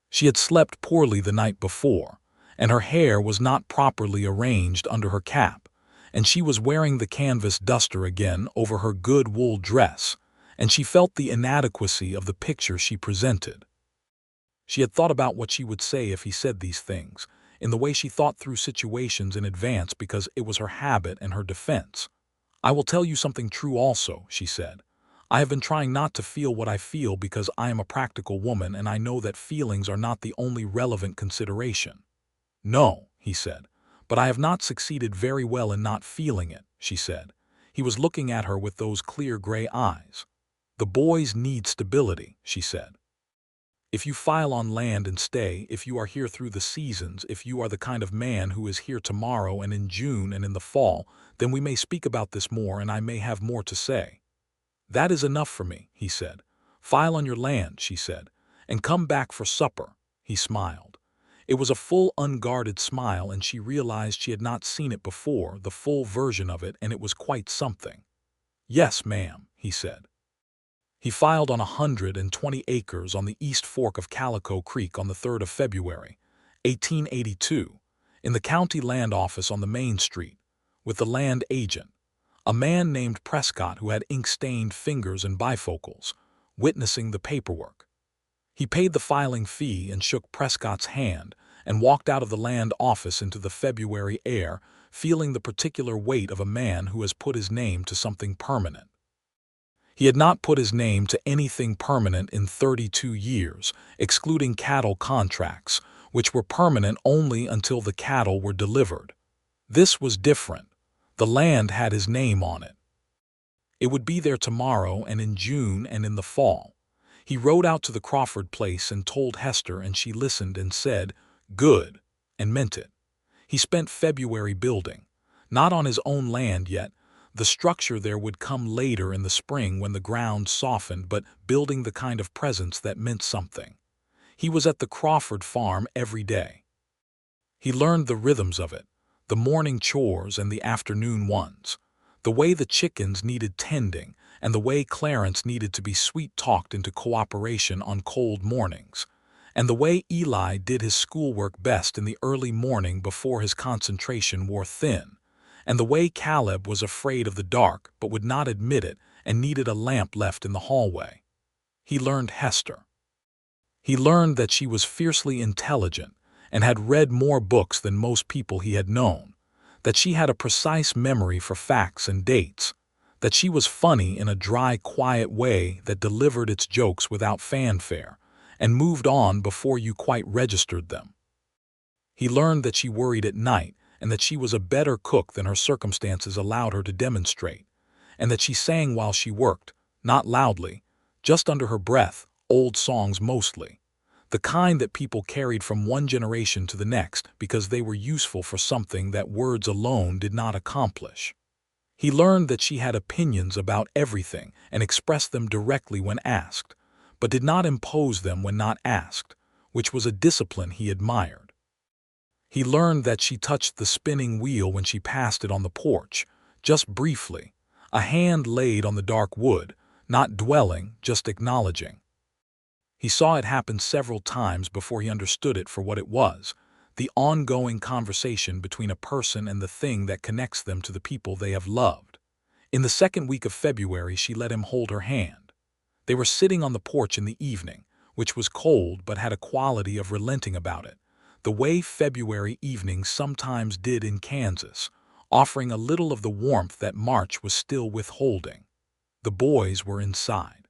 She had slept poorly the night before, and her hair was not properly arranged under her cap, and she was wearing the canvas duster again over her good wool dress, and she felt the inadequacy of the picture she presented. She had thought about what she would say if he said these things, in the way she thought through situations in advance because it was her habit and her defense. "I will tell you something true also," she said. "I have been trying not to feel what I feel because I am a practical woman and I know that feelings are not the only relevant consideration." "No," he said, "but I have not succeeded very well in not feeling it," she said. He was looking at her with those clear gray eyes. "The boys need stability," she said. "If you file on land and stay, if you are here through the seasons, if you are the kind of man who is here tomorrow and in June and in the fall, then we may speak about this more and I may have more to say." "That is enough for me," he said. "File on your land," she said, "and come back for supper." He smiled. It was a full, unguarded smile, and she realized she had not seen it before, the full version of it, and it was quite something. "Yes, ma'am," he said. He filed on 120 acres on the East Fork of Calico Creek on the 3rd of February, 1882, in the county land office on the main street, with the land agent, a man named Prescott who had ink-stained fingers and bifocals, witnessing the paperwork. He paid the filing fee and shook Prescott's hand and walked out of the land office into the February air, feeling the particular weight of a man who has put his name to something permanent. He had not put his name to anything permanent in 32 years, excluding cattle contracts, which were permanent only until the cattle were delivered. This was different. The land had his name on it. It would be there tomorrow and in June and in the fall. He rode out to the Crawford place and told Hester, and she listened and said, "Good," and meant it. He spent February building, not on his own land yet. The structure there would come later in the spring when the ground softened, but building the kind of presence that meant something. He was at the Crawford farm every day. He learned the rhythms of it, the morning chores and the afternoon ones, the way the chickens needed tending, and the way Clarence needed to be sweet-talked into cooperation on cold mornings, and the way Eli did his schoolwork best in the early morning before his concentration wore thin, and the way Caleb was afraid of the dark but would not admit it and needed a lamp left in the hallway. He learned Hester. He learned that she was fiercely intelligent and had read more books than most people he had known, that she had a precise memory for facts and dates, that she was funny in a dry, quiet way that delivered its jokes without fanfare and moved on before you quite registered them. He learned that she worried at night and that she was a better cook than her circumstances allowed her to demonstrate, and that she sang while she worked, not loudly, just under her breath, old songs mostly, the kind that people carried from one generation to the next because they were useful for something that words alone did not accomplish. He learned that she had opinions about everything and expressed them directly when asked, but did not impose them when not asked, which was a discipline he admired. He learned that she touched the spinning wheel when she passed it on the porch, just briefly, a hand laid on the dark wood, not dwelling, just acknowledging. He saw it happen several times before he understood it for what it was, the ongoing conversation between a person and the thing that connects them to the people they have loved. In the second week of February, she let him hold her hand. They were sitting on the porch in the evening, which was cold but had a quality of relenting about it, the way February evenings sometimes did in Kansas, offering a little of the warmth that March was still withholding. The boys were inside.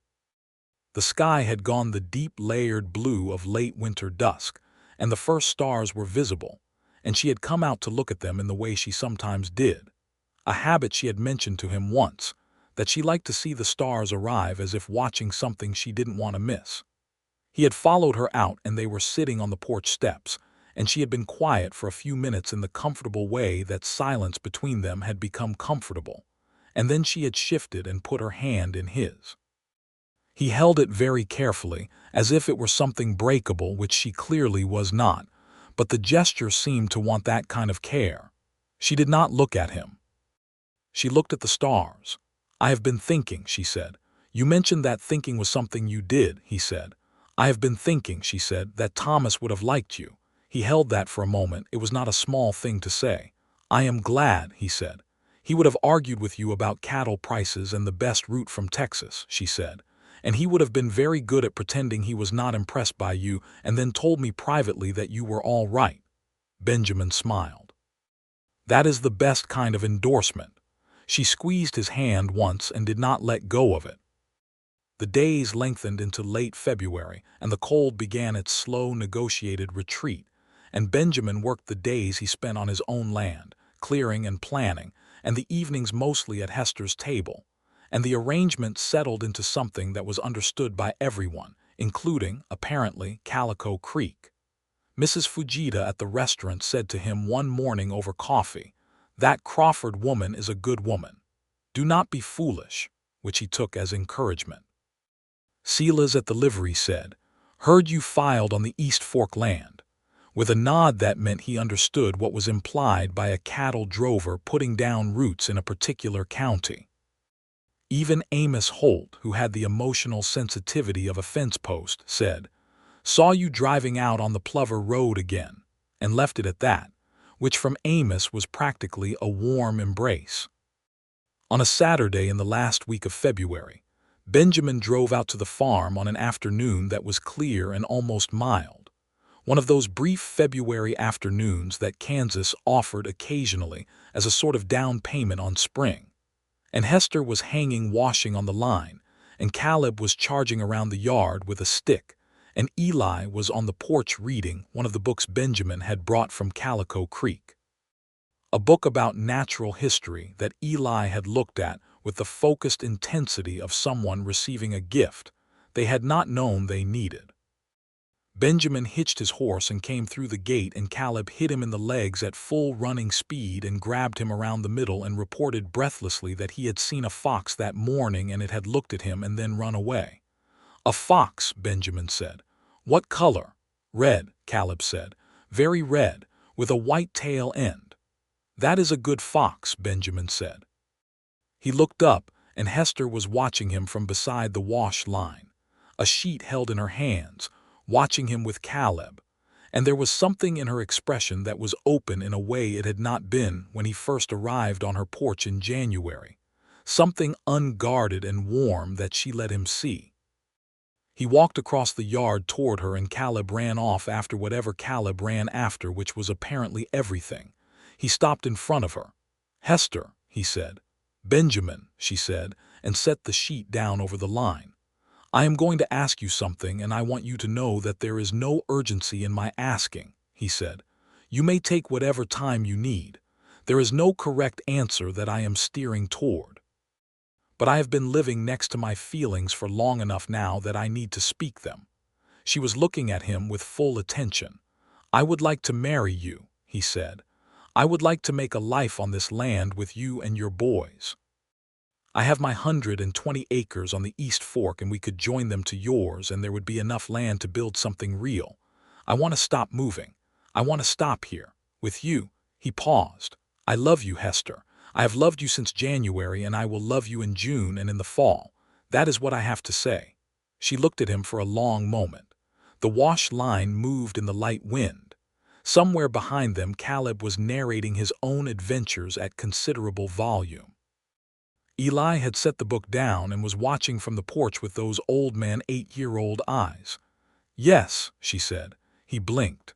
The sky had gone the deep layered blue of late winter dusk, and the first stars were visible, and she had come out to look at them in the way she sometimes did, a habit she had mentioned to him once, that she liked to see the stars arrive as if watching something she didn't want to miss. He had followed her out and they were sitting on the porch steps, and she had been quiet for a few minutes in the comfortable way that silence between them had become comfortable, and then she had shifted and put her hand in his. He held it very carefully, as if it were something breakable, which she clearly was not, but the gesture seemed to want that kind of care. She did not look at him. She looked at the stars. "I have been thinking," she said. "You mentioned that thinking was something you did," he said. "I have been thinking," she said, "that Thomas would have liked you." He held that for a moment. It was not a small thing to say. "I am glad," he said. He would have argued with you about cattle prices and the best route from Texas, she said, and he would have been very good at pretending he was not impressed by you and then told me privately that you were all right. Benjamin smiled. That is the best kind of endorsement. She squeezed his hand once and did not let go of it. The days lengthened into late February, and the cold began its slow, negotiated retreat, and Benjamin worked the days he spent on his own land, clearing and planning, and the evenings mostly at Hester's table, and the arrangement settled into something that was understood by everyone, including, apparently, Calico Creek. Mrs. Fujita at the restaurant said to him one morning over coffee, "That Crawford woman is a good woman. Do not be foolish," which he took as encouragement. Silas at the livery said, "Heard you filed on the East Fork land," with a nod that meant he understood what was implied by a cattle drover putting down roots in a particular county. Even Amos Holt, who had the emotional sensitivity of a fence post, said, "Saw you driving out on the Plover Road again," and left it at that, which from Amos was practically a warm embrace. On a Saturday in the last week of February, Benjamin drove out to the farm on an afternoon that was clear and almost mild, one of those brief February afternoons that Kansas offered occasionally as a sort of down payment on spring. And Hester was hanging washing on the line, and Caleb was charging around the yard with a stick, and Eli was on the porch reading one of the books Benjamin had brought from Calico Creek. A book about natural history that Eli had looked at with the focused intensity of someone receiving a gift they had not known they needed. Benjamin hitched his horse and came through the gate, and Caleb hit him in the legs at full running speed and grabbed him around the middle and reported breathlessly that he had seen a fox that morning and it had looked at him and then run away. "A fox," Benjamin said. "What color?" "Red," Caleb said. "Very red, with a white tail end." "That is a good fox," Benjamin said. He looked up, and Hester was watching him from beside the wash line, a sheet held in her hands, watching him with Caleb, and there was something in her expression that was open in a way it had not been when he first arrived on her porch in January, something unguarded and warm that she let him see. He walked across the yard toward her, and Caleb ran off after whatever Caleb ran after, which was apparently everything. He stopped in front of her. "Hester," he said. "Benjamin," she said, and set the sheet down over the line. "I am going to ask you something, and I want you to know that there is no urgency in my asking," he said. "You may take whatever time you need. There is no correct answer that I am steering toward. But I have been living next to my feelings for long enough now that I need to speak them." She was looking at him with full attention. "I would like to marry you," he said. "I would like to make a life on this land with you and your boys. I have my 120 acres on the East Fork, and we could join them to yours, and there would be enough land to build something real. I want to stop moving. I want to stop here, with you." He paused. "I love you, Hester. I have loved you since January, and I will love you in June and in the fall. That is what I have to say." She looked at him for a long moment. The wash line moved in the light wind. Somewhere behind them, Caleb was narrating his own adventures at considerable volume. Eli had set the book down and was watching from the porch with those old man 8-year-old eyes. "Yes," she said. He blinked.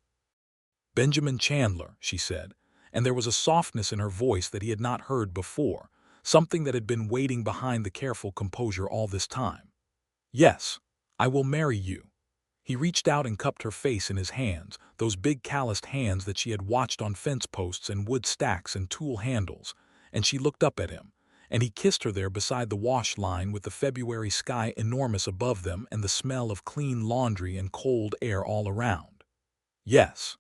"Benjamin Chandler," she said, and there was a softness in her voice that he had not heard before, something that had been waiting behind the careful composure all this time. "Yes, I will marry you." He reached out and cupped her face in his hands, those big calloused hands that she had watched on fence posts and wood stacks and tool handles, and she looked up at him, and he kissed her there beside the wash line with the February sky enormous above them and the smell of clean laundry and cold air all around. "Yes."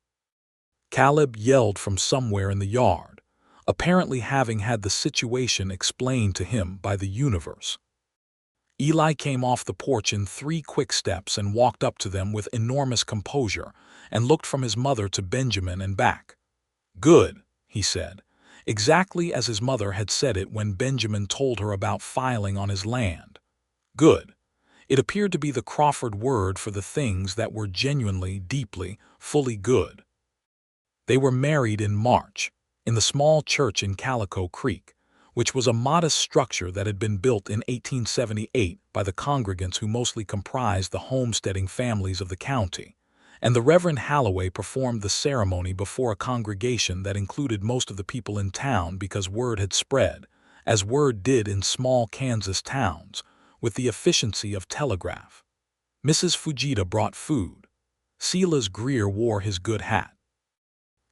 Caleb yelled from somewhere in the yard, apparently having had the situation explained to him by the universe. Eli came off the porch in 3 quick steps and walked up to them with enormous composure and looked from his mother to Benjamin and back. "Good," he said, exactly as his mother had said it when Benjamin told her about filing on his land. Good. It appeared to be the Crawford word for the things that were genuinely, deeply, fully good. They were married in March, in the small church in Calico Creek, which was a modest structure that had been built in 1878 by the congregants who mostly comprised the homesteading families of the county, and the Reverend Halloway performed the ceremony before a congregation that included most of the people in town because word had spread, as word did in small Kansas towns, with the efficiency of telegraph. Mrs. Fujita brought food. Silas Greer wore his good hat.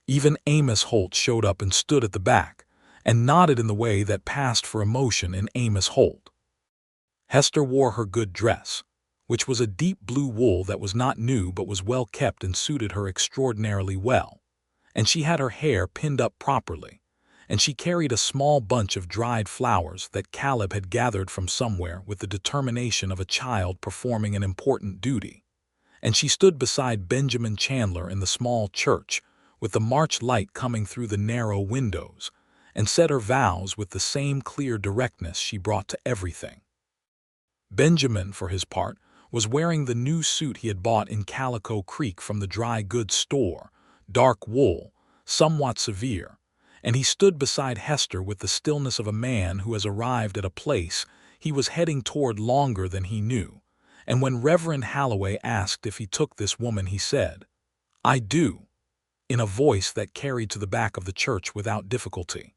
Even Amos Holt showed up and stood at the back, and nodded in the way that passed for emotion in Amos Holt. Hester wore her good dress, which was a deep blue wool that was not new but was well kept and suited her extraordinarily well, and she had her hair pinned up properly, and she carried a small bunch of dried flowers that Caleb had gathered from somewhere with the determination of a child performing an important duty, and she stood beside Benjamin Chandler in the small church, with the March light coming through the narrow windows, and said her vows with the same clear directness she brought to everything. Benjamin, for his part, was wearing the new suit he had bought in Calico Creek from the dry goods store, dark wool, somewhat severe, and he stood beside Hester with the stillness of a man who has arrived at a place he was heading toward longer than he knew, and when Reverend Halloway asked if he took this woman, he said, "I do," in a voice that carried to the back of the church without difficulty.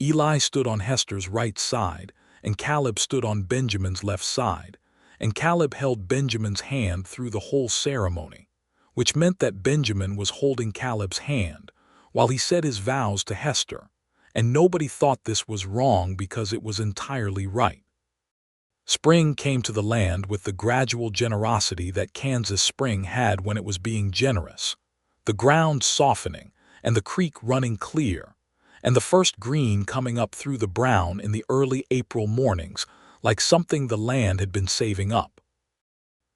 Eli stood on Hester's right side, and Caleb stood on Benjamin's left side, and Caleb held Benjamin's hand through the whole ceremony, which meant that Benjamin was holding Caleb's hand while he said his vows to Hester, and nobody thought this was wrong because it was entirely right. Spring came to the land with the gradual generosity that Kansas spring had when it was being generous, the ground softening and the creek running clear, and the first green coming up through the brown in the early April mornings like something the land had been saving up.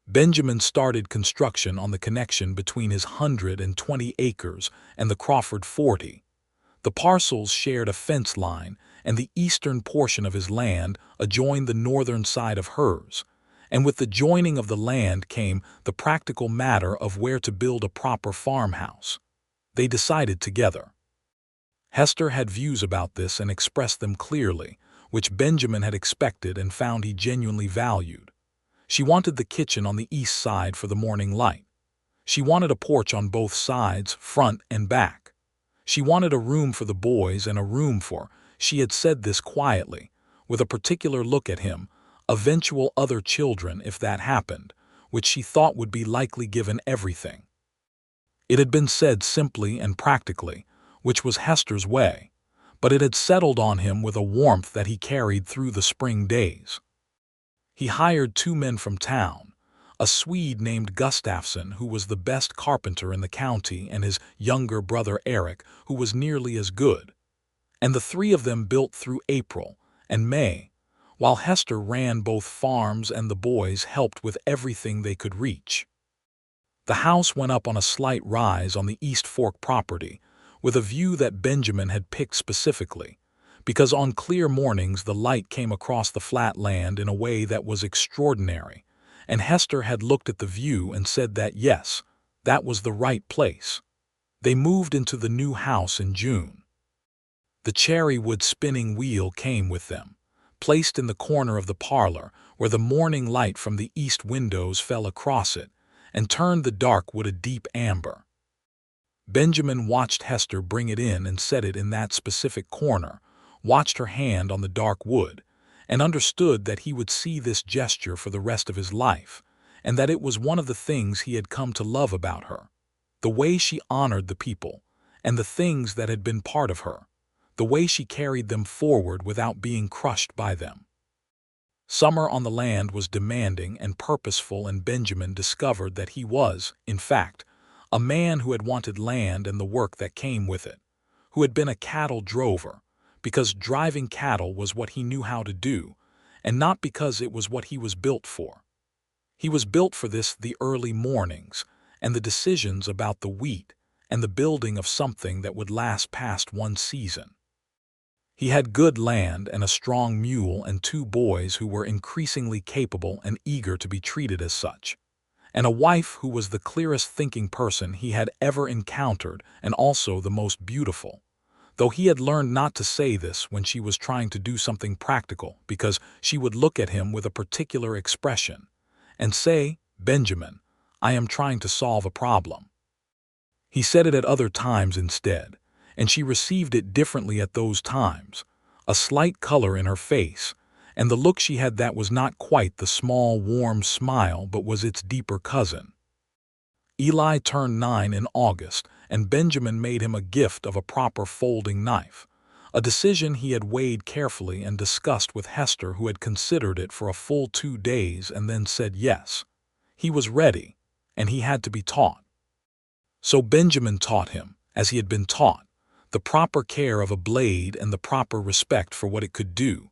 Benjamin started construction on the connection between his 120 acres and the Crawford 40. The parcels shared a fence line, and the eastern portion of his land adjoined the northern side of hers, and with the joining of the land came the practical matter of where to build a proper farmhouse. They decided together. Hester had views about this and expressed them clearly, which Benjamin had expected and found he genuinely valued. She wanted the kitchen on the east side for the morning light. She wanted a porch on both sides, front and back. She wanted a room for the boys and a room for, she had said this quietly, with a particular look at him, eventual other children if that happened, which she thought would be likely given everything. It had been said simply and practically, which was Hester's way, but it had settled on him with a warmth that he carried through the spring days. He hired 2 men from town, a Swede named Gustafsson, who was the best carpenter in the county, and his younger brother Eric, who was nearly as good, and the 3 of them built through April and May, while Hester ran both farms and the boys helped with everything they could reach. The house went up on a slight rise on the East Fork property, with a view that Benjamin had picked specifically, because on clear mornings the light came across the flat land in a way that was extraordinary, and Hester had looked at the view and said that yes, that was the right place. They moved into the new house in June. The cherry wood spinning wheel came with them, placed in the corner of the parlor where the morning light from the east windows fell across it and turned the dark wood a deep amber. Benjamin watched Hester bring it in and set it in that specific corner, watched her hand on the dark wood, and understood that he would see this gesture for the rest of his life, and that it was one of the things he had come to love about her, the way she honored the people, and the things that had been part of her, the way she carried them forward without being crushed by them. Summer on the land was demanding and purposeful, and Benjamin discovered that he was, in fact, a man who had wanted land and the work that came with it, who had been a cattle drover, because driving cattle was what he knew how to do, and not because it was what he was built for. He was built for this, the early mornings, and the decisions about the wheat, and the building of something that would last past one season. He had good land and a strong mule and 2 boys who were increasingly capable and eager to be treated as such, and a wife who was the clearest thinking person he had ever encountered and also the most beautiful, though he had learned not to say this when she was trying to do something practical, because she would look at him with a particular expression and say, "Benjamin, I am trying to solve a problem." He said it at other times instead, and she received it differently at those times, a slight color in her face, and the look she had that was not quite the small, warm smile but was its deeper cousin. Eli turned 9 in August, and Benjamin made him a gift of a proper folding knife, a decision he had weighed carefully and discussed with Hester, who had considered it for a full 2 days and then said yes. He was ready, and he had to be taught. So Benjamin taught him, as he had been taught, the proper care of a blade and the proper respect for what it could do,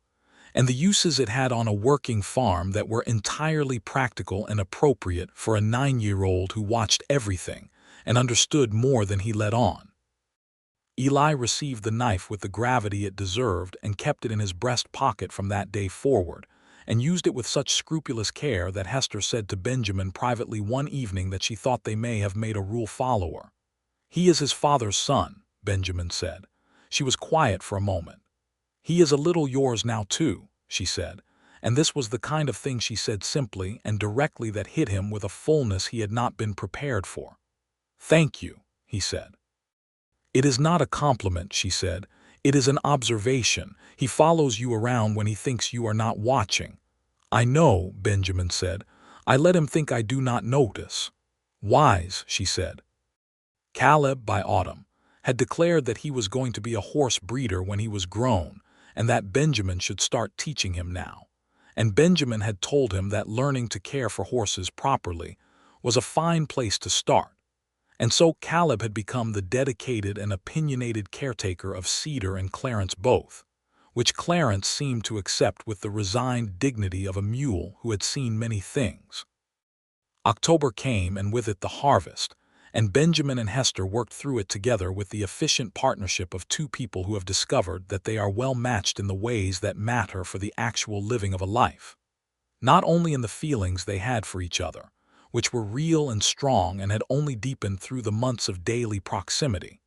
and the uses it had on a working farm that were entirely practical and appropriate for a 9-year-old who watched everything and understood more than he let on. Eli received the knife with the gravity it deserved and kept it in his breast pocket from that day forward, and used it with such scrupulous care that Hester said to Benjamin privately one evening that she thought they may have made a rule follower. "He is his father's son," Benjamin said. She was quiet for a moment. "He is a little yours now too," she said, and this was the kind of thing she said simply and directly that hit him with a fullness he had not been prepared for. "Thank you," he said. "It is not a compliment," she said. "It is an observation. He follows you around when he thinks you are not watching." "I know," Benjamin said. "I let him think I do not notice." "Wise," she said. Caleb, by autumn, had declared that he was going to be a horse breeder when he was grown, and that Benjamin should start teaching him now. And Benjamin had told him that learning to care for horses properly was a fine place to start. And so Caleb had become the dedicated and opinionated caretaker of Cedar and Clarence both, which Clarence seemed to accept with the resigned dignity of a mule who had seen many things. October came, and with it the harvest, and Benjamin and Hester worked through it together with the efficient partnership of two people who have discovered that they are well matched in the ways that matter for the actual living of a life. Not only in the feelings they had for each other, which were real and strong and had only deepened through the months of daily proximity,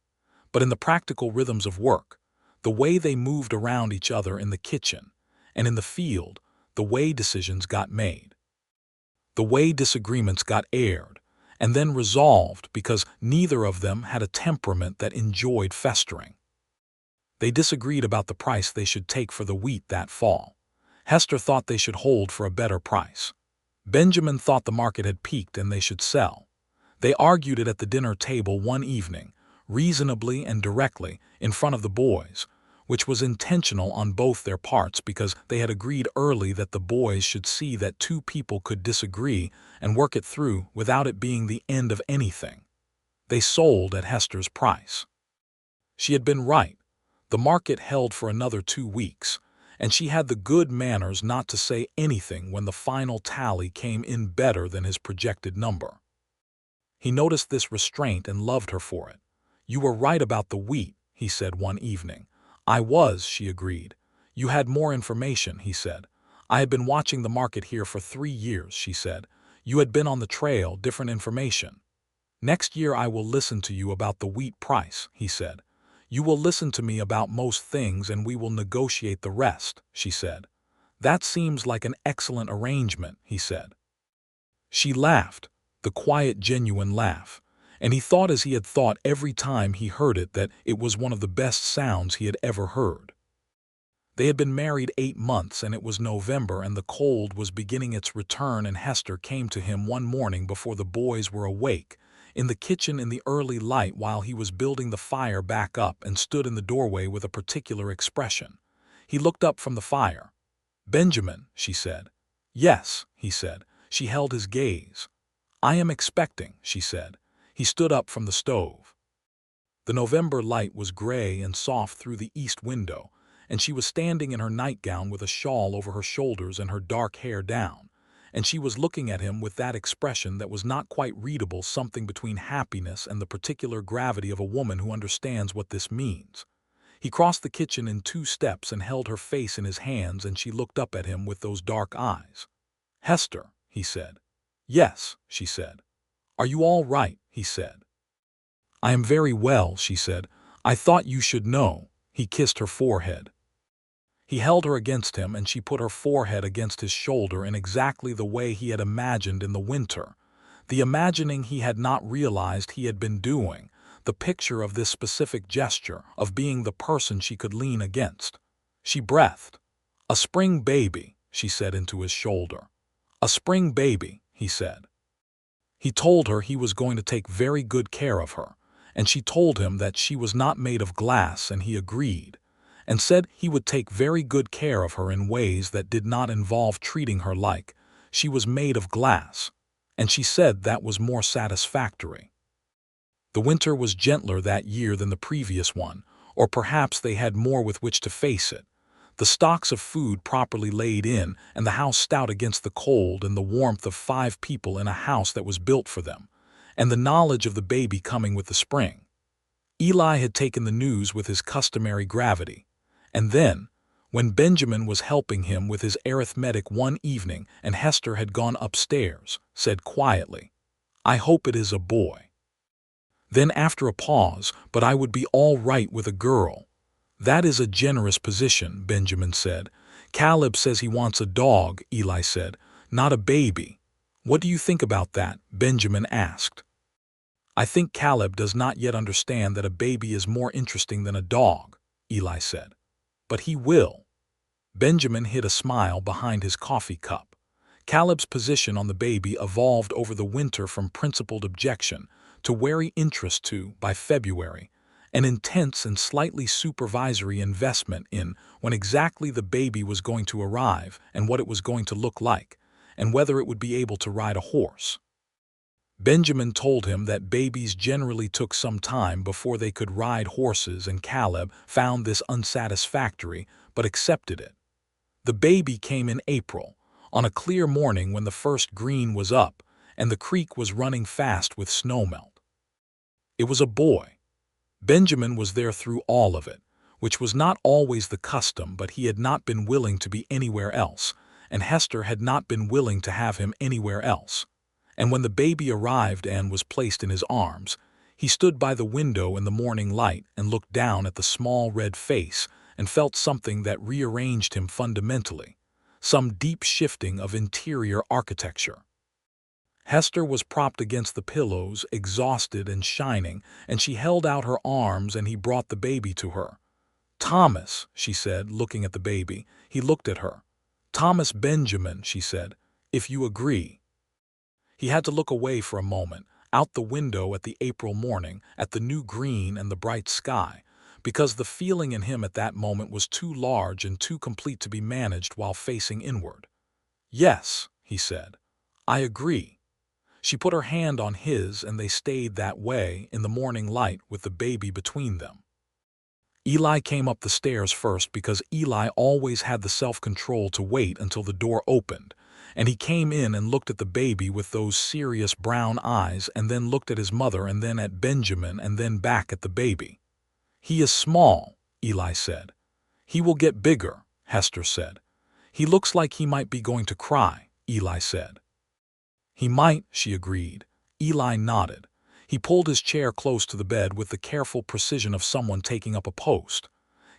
but in the practical rhythms of work, the way they moved around each other in the kitchen, and in the field, the way decisions got made, the way disagreements got aired, and then resolved because neither of them had a temperament that enjoyed festering. They disagreed about the price they should take for the wheat that fall. Hester thought they should hold for a better price. Benjamin thought the market had peaked and they should sell. They argued it at the dinner table one evening, reasonably and directly, in front of the boys, which was intentional on both their parts because they had agreed early that the boys should see that two people could disagree and work it through without it being the end of anything. They sold at Hester's price. She had been right. The market held for another 2 weeks, and she had the good manners not to say anything when the final tally came in better than his projected number. He noticed this restraint and loved her for it. "You were right about the wheat," he said one evening. "I was," she agreed. "You had more information," he said. "I had been watching the market here for 3 years," she said. "You had been on the trail, different information." "Next year I will listen to you about the wheat price," he said. "You will listen to me about most things and we will negotiate the rest," she said. "That seems like an excellent arrangement," he said. She laughed, the quiet, genuine laugh, and he thought as he had thought every time he heard it that it was one of the best sounds he had ever heard. They had been married 8 months, and it was November, and the cold was beginning its return, and Hester came to him one morning before the boys were awake, in the kitchen in the early light while he was building the fire back up, and stood in the doorway with a particular expression. He looked up from the fire. "Benjamin," she said. "Yes," he said. She held his gaze. "I am expecting," she said. He stood up from the stove. The November light was gray and soft through the east window, and she was standing in her nightgown with a shawl over her shoulders and her dark hair down, and she was looking at him with that expression that was not quite readable, something between happiness and the particular gravity of a woman who understands what this means. He crossed the kitchen in 2 steps and held her face in his hands, and she looked up at him with those dark eyes. "Hester," he said. "Yes," she said. "Are you all right?" he said. "I am very well," she said. I thought you should know. He kissed her forehead. He held her against him, and she put her forehead against his shoulder in exactly the way he had imagined in the winter. The imagining he had not realized he had been doing, the picture of this specific gesture, of being the person she could lean against. She breathed. "A spring baby," she said into his shoulder. "A spring baby," he said. He told her he was going to take very good care of her, and she told him that she was not made of glass, and he agreed, and said he would take very good care of her in ways that did not involve treating her like she was made of glass, and she said that was more satisfactory. The winter was gentler that year than the previous one, or perhaps they had more with which to face it. The stocks of food properly laid in, and the house stout against the cold and the warmth of 5 people in a house that was built for them, and the knowledge of the baby coming with the spring. Eli had taken the news with his customary gravity, and then, when Benjamin was helping him with his arithmetic one evening and Hester had gone upstairs, said quietly, "I hope it is a boy." Then after a pause, "But I would be all right with a girl." "That is a generous position," Benjamin said. "Caleb says he wants a dog," Eli said, "not a baby." "What do you think about that?" Benjamin asked. "I think Caleb does not yet understand that a baby is more interesting than a dog," Eli said. "But he will." Benjamin hid a smile behind his coffee cup. Caleb's position on the baby evolved over the winter from principled objection to wary interest to, by February, an intense and slightly supervisory investment in when exactly the baby was going to arrive and what it was going to look like, and whether it would be able to ride a horse. Benjamin told him that babies generally took some time before they could ride horses, and Caleb found this unsatisfactory but accepted it. The baby came in April, on a clear morning when the first green was up and the creek was running fast with snowmelt. It was a boy. Benjamin was there through all of it, which was not always the custom, but he had not been willing to be anywhere else, and Hester had not been willing to have him anywhere else. And when the baby arrived and was placed in his arms, he stood by the window in the morning light and looked down at the small red face and felt something that rearranged him fundamentally, some deep shifting of interior architecture. Hester was propped against the pillows, exhausted and shining, and she held out her arms and he brought the baby to her. "Thomas," she said, looking at the baby. He looked at her. "Thomas Benjamin," she said, "if you agree." He had to look away for a moment, out the window at the April morning, at the new green and the bright sky, because the feeling in him at that moment was too large and too complete to be managed while facing inward. "Yes," he said, "I agree." She put her hand on his, and they stayed that way in the morning light with the baby between them. Eli came up the stairs first because Eli always had the self-control to wait until the door opened, and he came in and looked at the baby with those serious brown eyes and then looked at his mother and then at Benjamin and then back at the baby. "He is small," Eli said. "He will get bigger," Hester said. "He looks like he might be going to cry," Eli said. "He might," she agreed. Eli nodded. He pulled his chair close to the bed with the careful precision of someone taking up a post.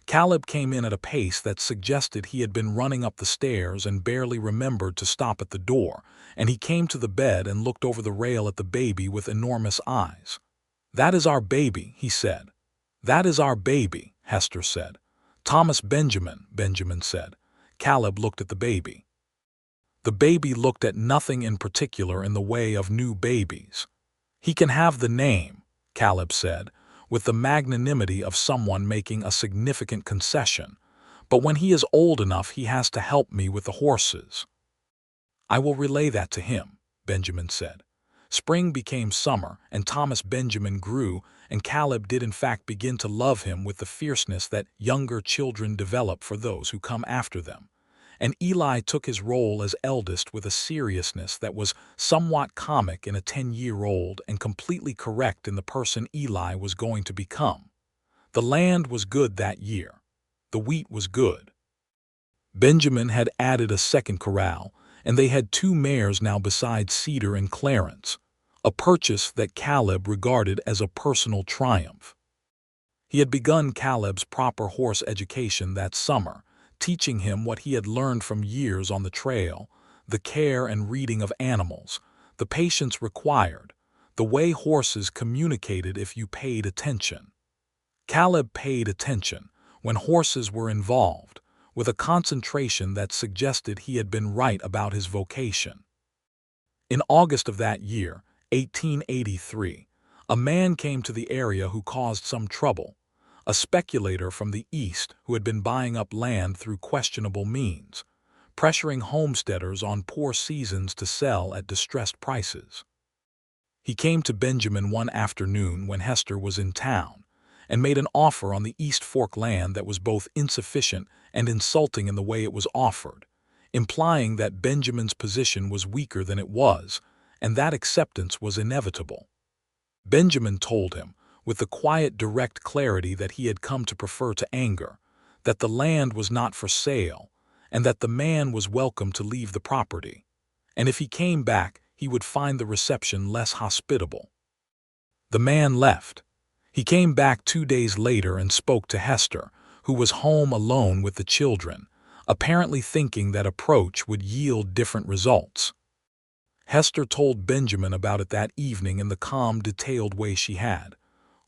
Caleb came in at a pace that suggested he had been running up the stairs and barely remembered to stop at the door, and he came to the bed and looked over the rail at the baby with enormous eyes. "That is our baby," he said. "That is our baby," Hester said. "Thomas Benjamin," Benjamin said. Caleb looked at the baby. The baby looked at nothing in particular in the way of new babies. "He can have the name," Caleb said, with the magnanimity of someone making a significant concession, "but when he is old enough he has to help me with the horses." "I will relay that to him," Benjamin said. Spring became summer, and Thomas Benjamin grew, and Caleb did in fact begin to love him with the fierceness that younger children develop for those who come after them. And Eli took his role as eldest with a seriousness that was somewhat comic in a 10-year-old and completely correct in the person Eli was going to become. The land was good that year. The wheat was good. Benjamin had added a second corral, and they had 2 mares now besides Cedar and Clarence, a purchase that Caleb regarded as a personal triumph. He had begun Caleb's proper horse education that summer, teaching him what he had learned from years on the trail: the care and reading of animals, the patience required, the way horses communicated if you paid attention. Caleb paid attention when horses were involved, with a concentration that suggested he had been right about his vocation. In August of that year, 1883, a man came to the area who caused some trouble, a speculator from the East who had been buying up land through questionable means, pressuring homesteaders on poor seasons to sell at distressed prices. He came to Benjamin one afternoon when Hester was in town, and made an offer on the East Fork land that was both insufficient and insulting in the way it was offered, implying that Benjamin's position was weaker than it was, and that acceptance was inevitable. Benjamin told him, with the quiet, direct clarity that he had come to prefer to anger, that the land was not for sale, and that the man was welcome to leave the property, and if he came back, he would find the reception less hospitable. The man left. He came back 2 days later and spoke to Hester, who was home alone with the children, apparently thinking that approach would yield different results. Hester told Benjamin about it that evening in the calm, detailed way she had.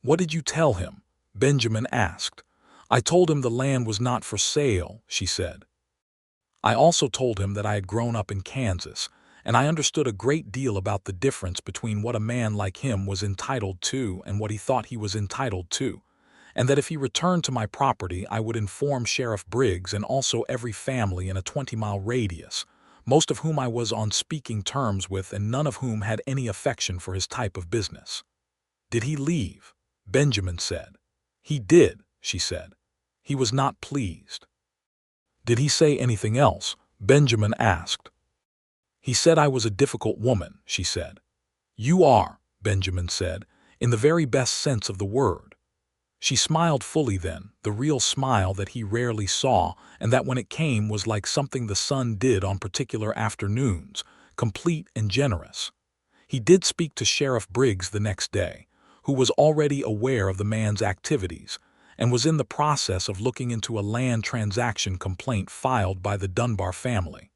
"What did you tell him?" Benjamin asked. "I told him the land was not for sale," she said. "I also told him that I had grown up in Kansas, and I understood a great deal about the difference between what a man like him was entitled to and what he thought he was entitled to, and that if he returned to my property I would inform Sheriff Briggs and also every family in a 20-mile radius, most of whom I was on speaking terms with and none of whom had any affection for his type of business." "Did he leave?" Benjamin said. "He did," she said. "He was not pleased." "Did he say anything else?" Benjamin asked. "He said I was a difficult woman," she said. "You are," Benjamin said, "in the very best sense of the word." She smiled fully then, the real smile that he rarely saw, and that when it came was like something the sun did on particular afternoons, complete and generous. He did speak to Sheriff Briggs the next day, who was already aware of the man's activities, and was in the process of looking into a land transaction complaint filed by the Dunbar family.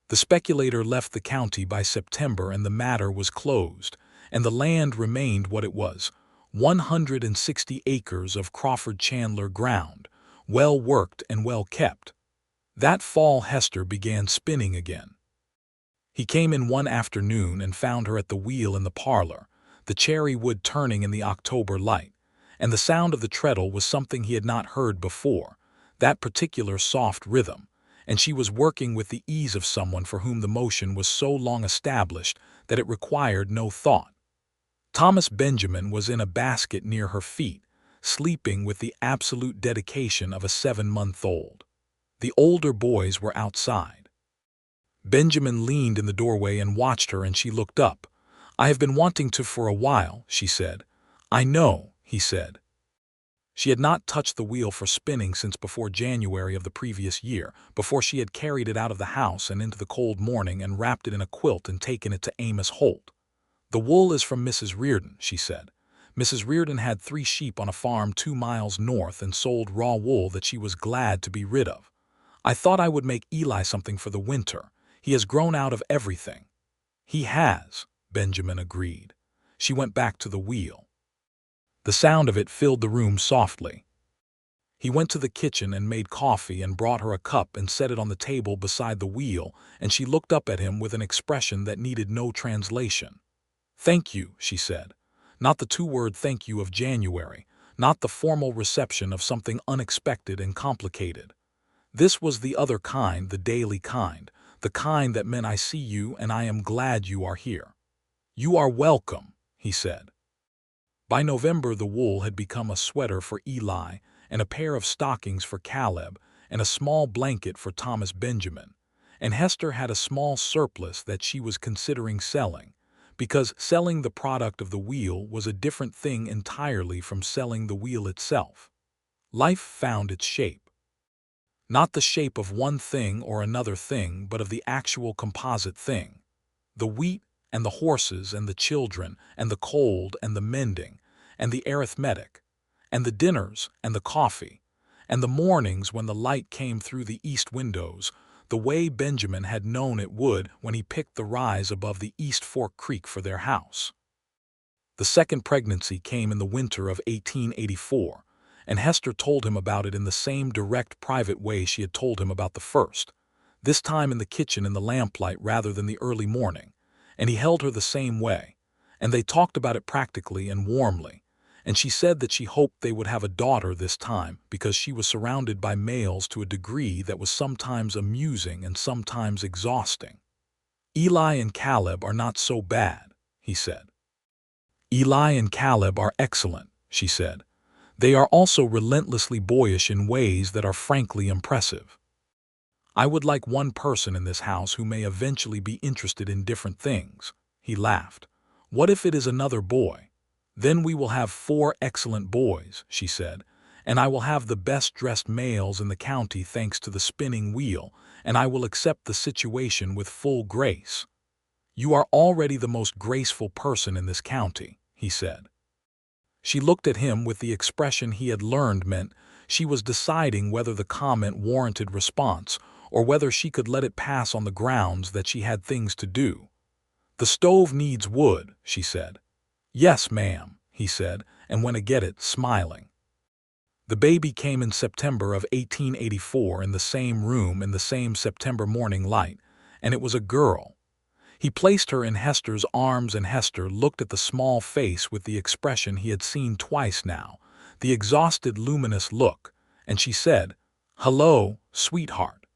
The speculator left the county by September and the matter was closed, and the land remained what it was: 160 acres of Crawford Chandler ground, well worked and well kept. That fall Hester began spinning again. He came in one afternoon and found her at the wheel in the parlor, the cherry wood turning in the October light, and the sound of the treadle was something he had not heard before, that particular soft rhythm, and she was working with the ease of someone for whom the motion was so long established that it required no thought. Thomas Benjamin was in a basket near her feet, sleeping with the absolute dedication of a 7-month-old. The older boys were outside. Benjamin leaned in the doorway and watched her, and she looked up. "I have been wanting to for a while," she said. "I know," he said. She had not touched the wheel for spinning since before January of the previous year, before she had carried it out of the house and into the cold morning and wrapped it in a quilt and taken it to Amos Holt. "The wool is from Mrs. Reardon," she said. "Mrs. Reardon had 3 sheep on a farm 2 miles north and sold raw wool that she was glad to be rid of. I thought I would make Eli something for the winter. He has grown out of everything." "He has," Benjamin agreed. She went back to the wheel. The sound of it filled the room softly. He went to the kitchen and made coffee and brought her a cup and set it on the table beside the wheel, and she looked up at him with an expression that needed no translation. "Thank you," she said. Not the 2-word thank you of January, not the formal reception of something unexpected and complicated. This was the other kind, the daily kind, the kind that meant, "I see you and I am glad you are here." "You are welcome," he said. By November the wool had become a sweater for Eli and a pair of stockings for Caleb and a small blanket for Thomas Benjamin, and Hester had a small surplus that she was considering selling, because selling the product of the wheel was a different thing entirely from selling the wheel itself. Life found its shape. Not the shape of one thing or another thing, but of the actual composite thing. The wheat and the horses and the children and the cold and the mending and the arithmetic, and the dinners, and the coffee, and the mornings when the light came through the east windows, the way Benjamin had known it would when he picked the rise above the East Fork Creek for their house. The second pregnancy came in the winter of 1884, and Hester told him about it in the same direct, private way she had told him about the first, this time in the kitchen in the lamplight rather than the early morning, and he held her the same way, and they talked about it practically and warmly, and she said that she hoped they would have a daughter this time because she was surrounded by males to a degree that was sometimes amusing and sometimes exhausting. "Eli and Caleb are not so bad," he said. "Eli and Caleb are excellent," she said. "They are also relentlessly boyish in ways that are frankly impressive. I would like one person in this house who may eventually be interested in different things." He laughed. "What if it is another boy? Then we will have 4 excellent boys," she said, "and I will have the best-dressed males in the county thanks to the spinning wheel, and I will accept the situation with full grace." "You are already the most graceful person in this county," he said. She looked at him with the expression he had learned meant she was deciding whether the comment warranted response or whether she could let it pass on the grounds that she had things to do. "The stove needs wood," she said. "Yes, ma'am," he said, and went to get it, smiling. The baby came in September of 1884 in the same room in the same September morning light, and it was a girl. He placed her in Hester's arms, and Hester looked at the small face with the expression he had seen twice now, the exhausted, luminous look, and she said, "Hello, sweetheart,"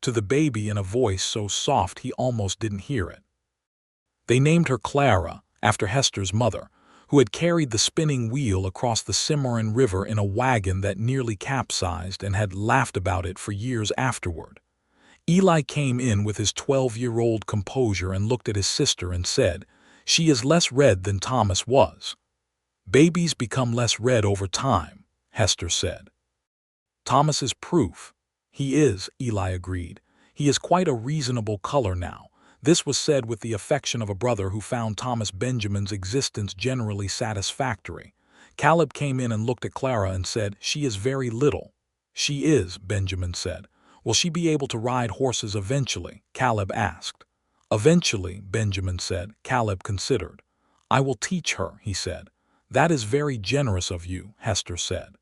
to the baby in a voice so soft he almost didn't hear it. They named her Clara, after Hester's mother, who had carried the spinning wheel across the Cimarron River in a wagon that nearly capsized and had laughed about it for years afterward. Eli came in with his 12-year-old composure and looked at his sister and said, "She is less red than Thomas was." "Babies become less red over time," Hester said. "Thomas is proof." "He is," Eli agreed. "He is quite a reasonable color now." This was said with the affection of a brother who found Thomas Benjamin's existence generally satisfactory. Caleb came in and looked at Clara and said, "She is very little." "She is," Benjamin said. "Will she be able to ride horses eventually?" Caleb asked. "Eventually," Benjamin said. Caleb considered. "I will teach her," he said. "That is very generous of you," Hester said.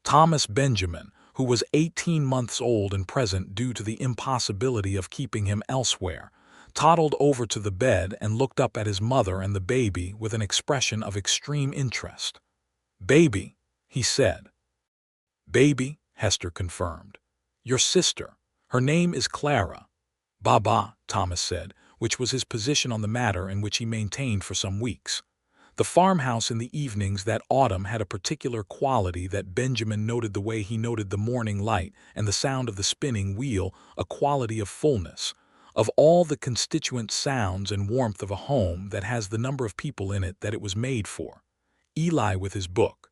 Thomas Benjamin, who was 18 months old and present due to the impossibility of keeping him elsewhere, toddled over to the bed and looked up at his mother and the baby with an expression of extreme interest. "Baby," he said. "Baby," Hester confirmed. "Your sister. Her name is Clara." "Baba," Thomas said, which was his position on the matter and which he maintained for some weeks. The farmhouse in the evenings that autumn had a particular quality that Benjamin noted the way he noted the morning light and the sound of the spinning wheel, a quality of fullness, of all the constituent sounds and warmth of a home that has the number of people in it that it was made for. Eli with his book,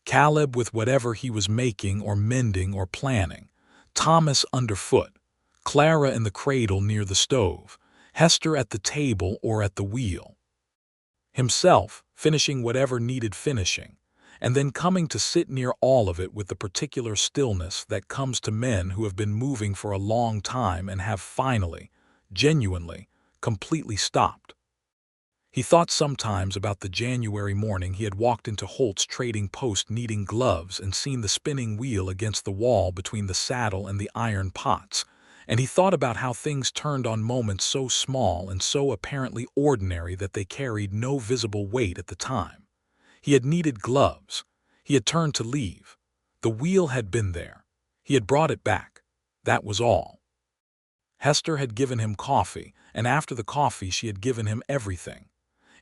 Caleb with whatever he was making or mending or planning, Thomas underfoot, Clara in the cradle near the stove, Hester at the table or at the wheel, himself finishing whatever needed finishing, and then coming to sit near all of it with the particular stillness that comes to men who have been moving for a long time and have finally, genuinely, completely stopped. He thought sometimes about the January morning he had walked into Holt's trading post needing gloves and seen the spinning wheel against the wall between the saddle and the iron pots, and he thought about how things turned on moments so small and so apparently ordinary that they carried no visible weight at the time. He had needed gloves. He had turned to leave. The wheel had been there. He had brought it back. That was all. Hester had given him coffee, and after the coffee she had given him everything.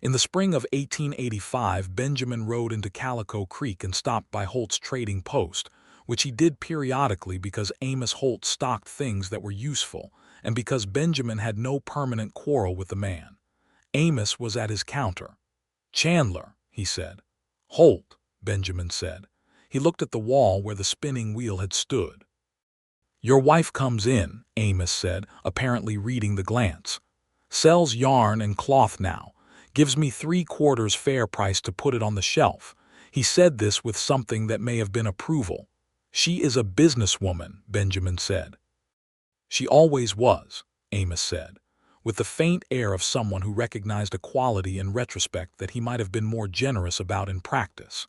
In the spring of 1885, Benjamin rode into Calico Creek and stopped by Holt's trading post, which he did periodically because Amos Holt stocked things that were useful, and because Benjamin had no permanent quarrel with the man. Amos was at his counter. "Chandler," he said. "Holt," Benjamin said. He looked at the wall where the spinning wheel had stood. "Your wife comes in," Amos said, apparently reading the glance. "Sells yarn and cloth now. Gives me 3/4 fair price to put it on the shelf." He said this with something that may have been approval. "She is a businesswoman," Benjamin said. "She always was," Amos said, with the faint air of someone who recognized a quality in retrospect that he might have been more generous about in practice.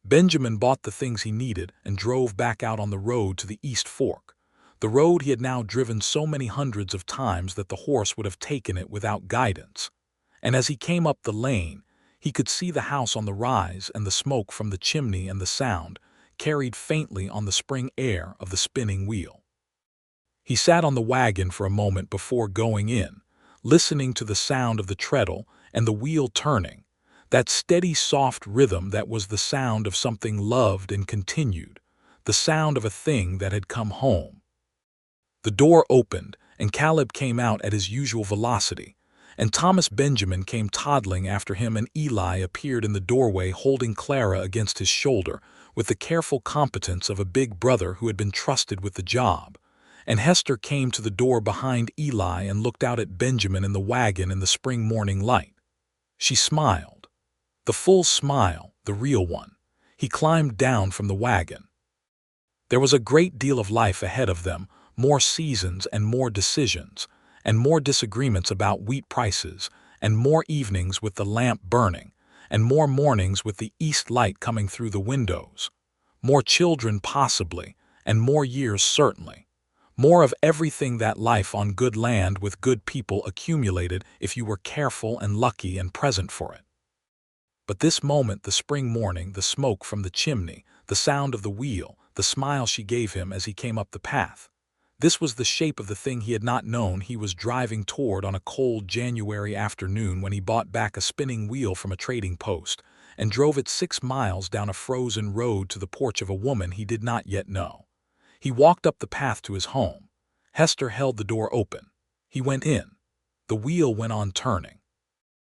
Benjamin bought the things he needed and drove back out on the road to the East Fork, the road he had now driven so many hundreds of times that the horse would have taken it without guidance. And as he came up the lane, he could see the house on the rise and the smoke from the chimney and the sound, carried faintly on the spring air of the spinning wheel. He sat on the wagon for a moment before going in, listening to the sound of the treadle and the wheel turning, that steady, soft rhythm that was the sound of something loved and continued, the sound of a thing that had come home. The door opened, and Caleb came out at his usual velocity, and Thomas Benjamin came toddling after him, and Eli appeared in the doorway holding Clara against his shoulder with the careful competence of a big brother who had been trusted with the job. And Hester came to the door behind Eli and looked out at Benjamin in the wagon in the spring morning light. She smiled. The full smile, the real one. He climbed down from the wagon. There was a great deal of life ahead of them, more seasons and more decisions, and more disagreements about wheat prices, and more evenings with the lamp burning, and more mornings with the east light coming through the windows. More children possibly, and more years certainly. More of everything that life on good land with good people accumulated if you were careful and lucky and present for it. But this moment, the spring morning, the smoke from the chimney, the sound of the wheel, the smile she gave him as he came up the path, this was the shape of the thing he had not known he was driving toward on a cold January afternoon when he bought back a spinning wheel from a trading post and drove it 6 miles down a frozen road to the porch of a woman he did not yet know. He walked up the path to his home. Hester held the door open. He went in. The wheel went on turning.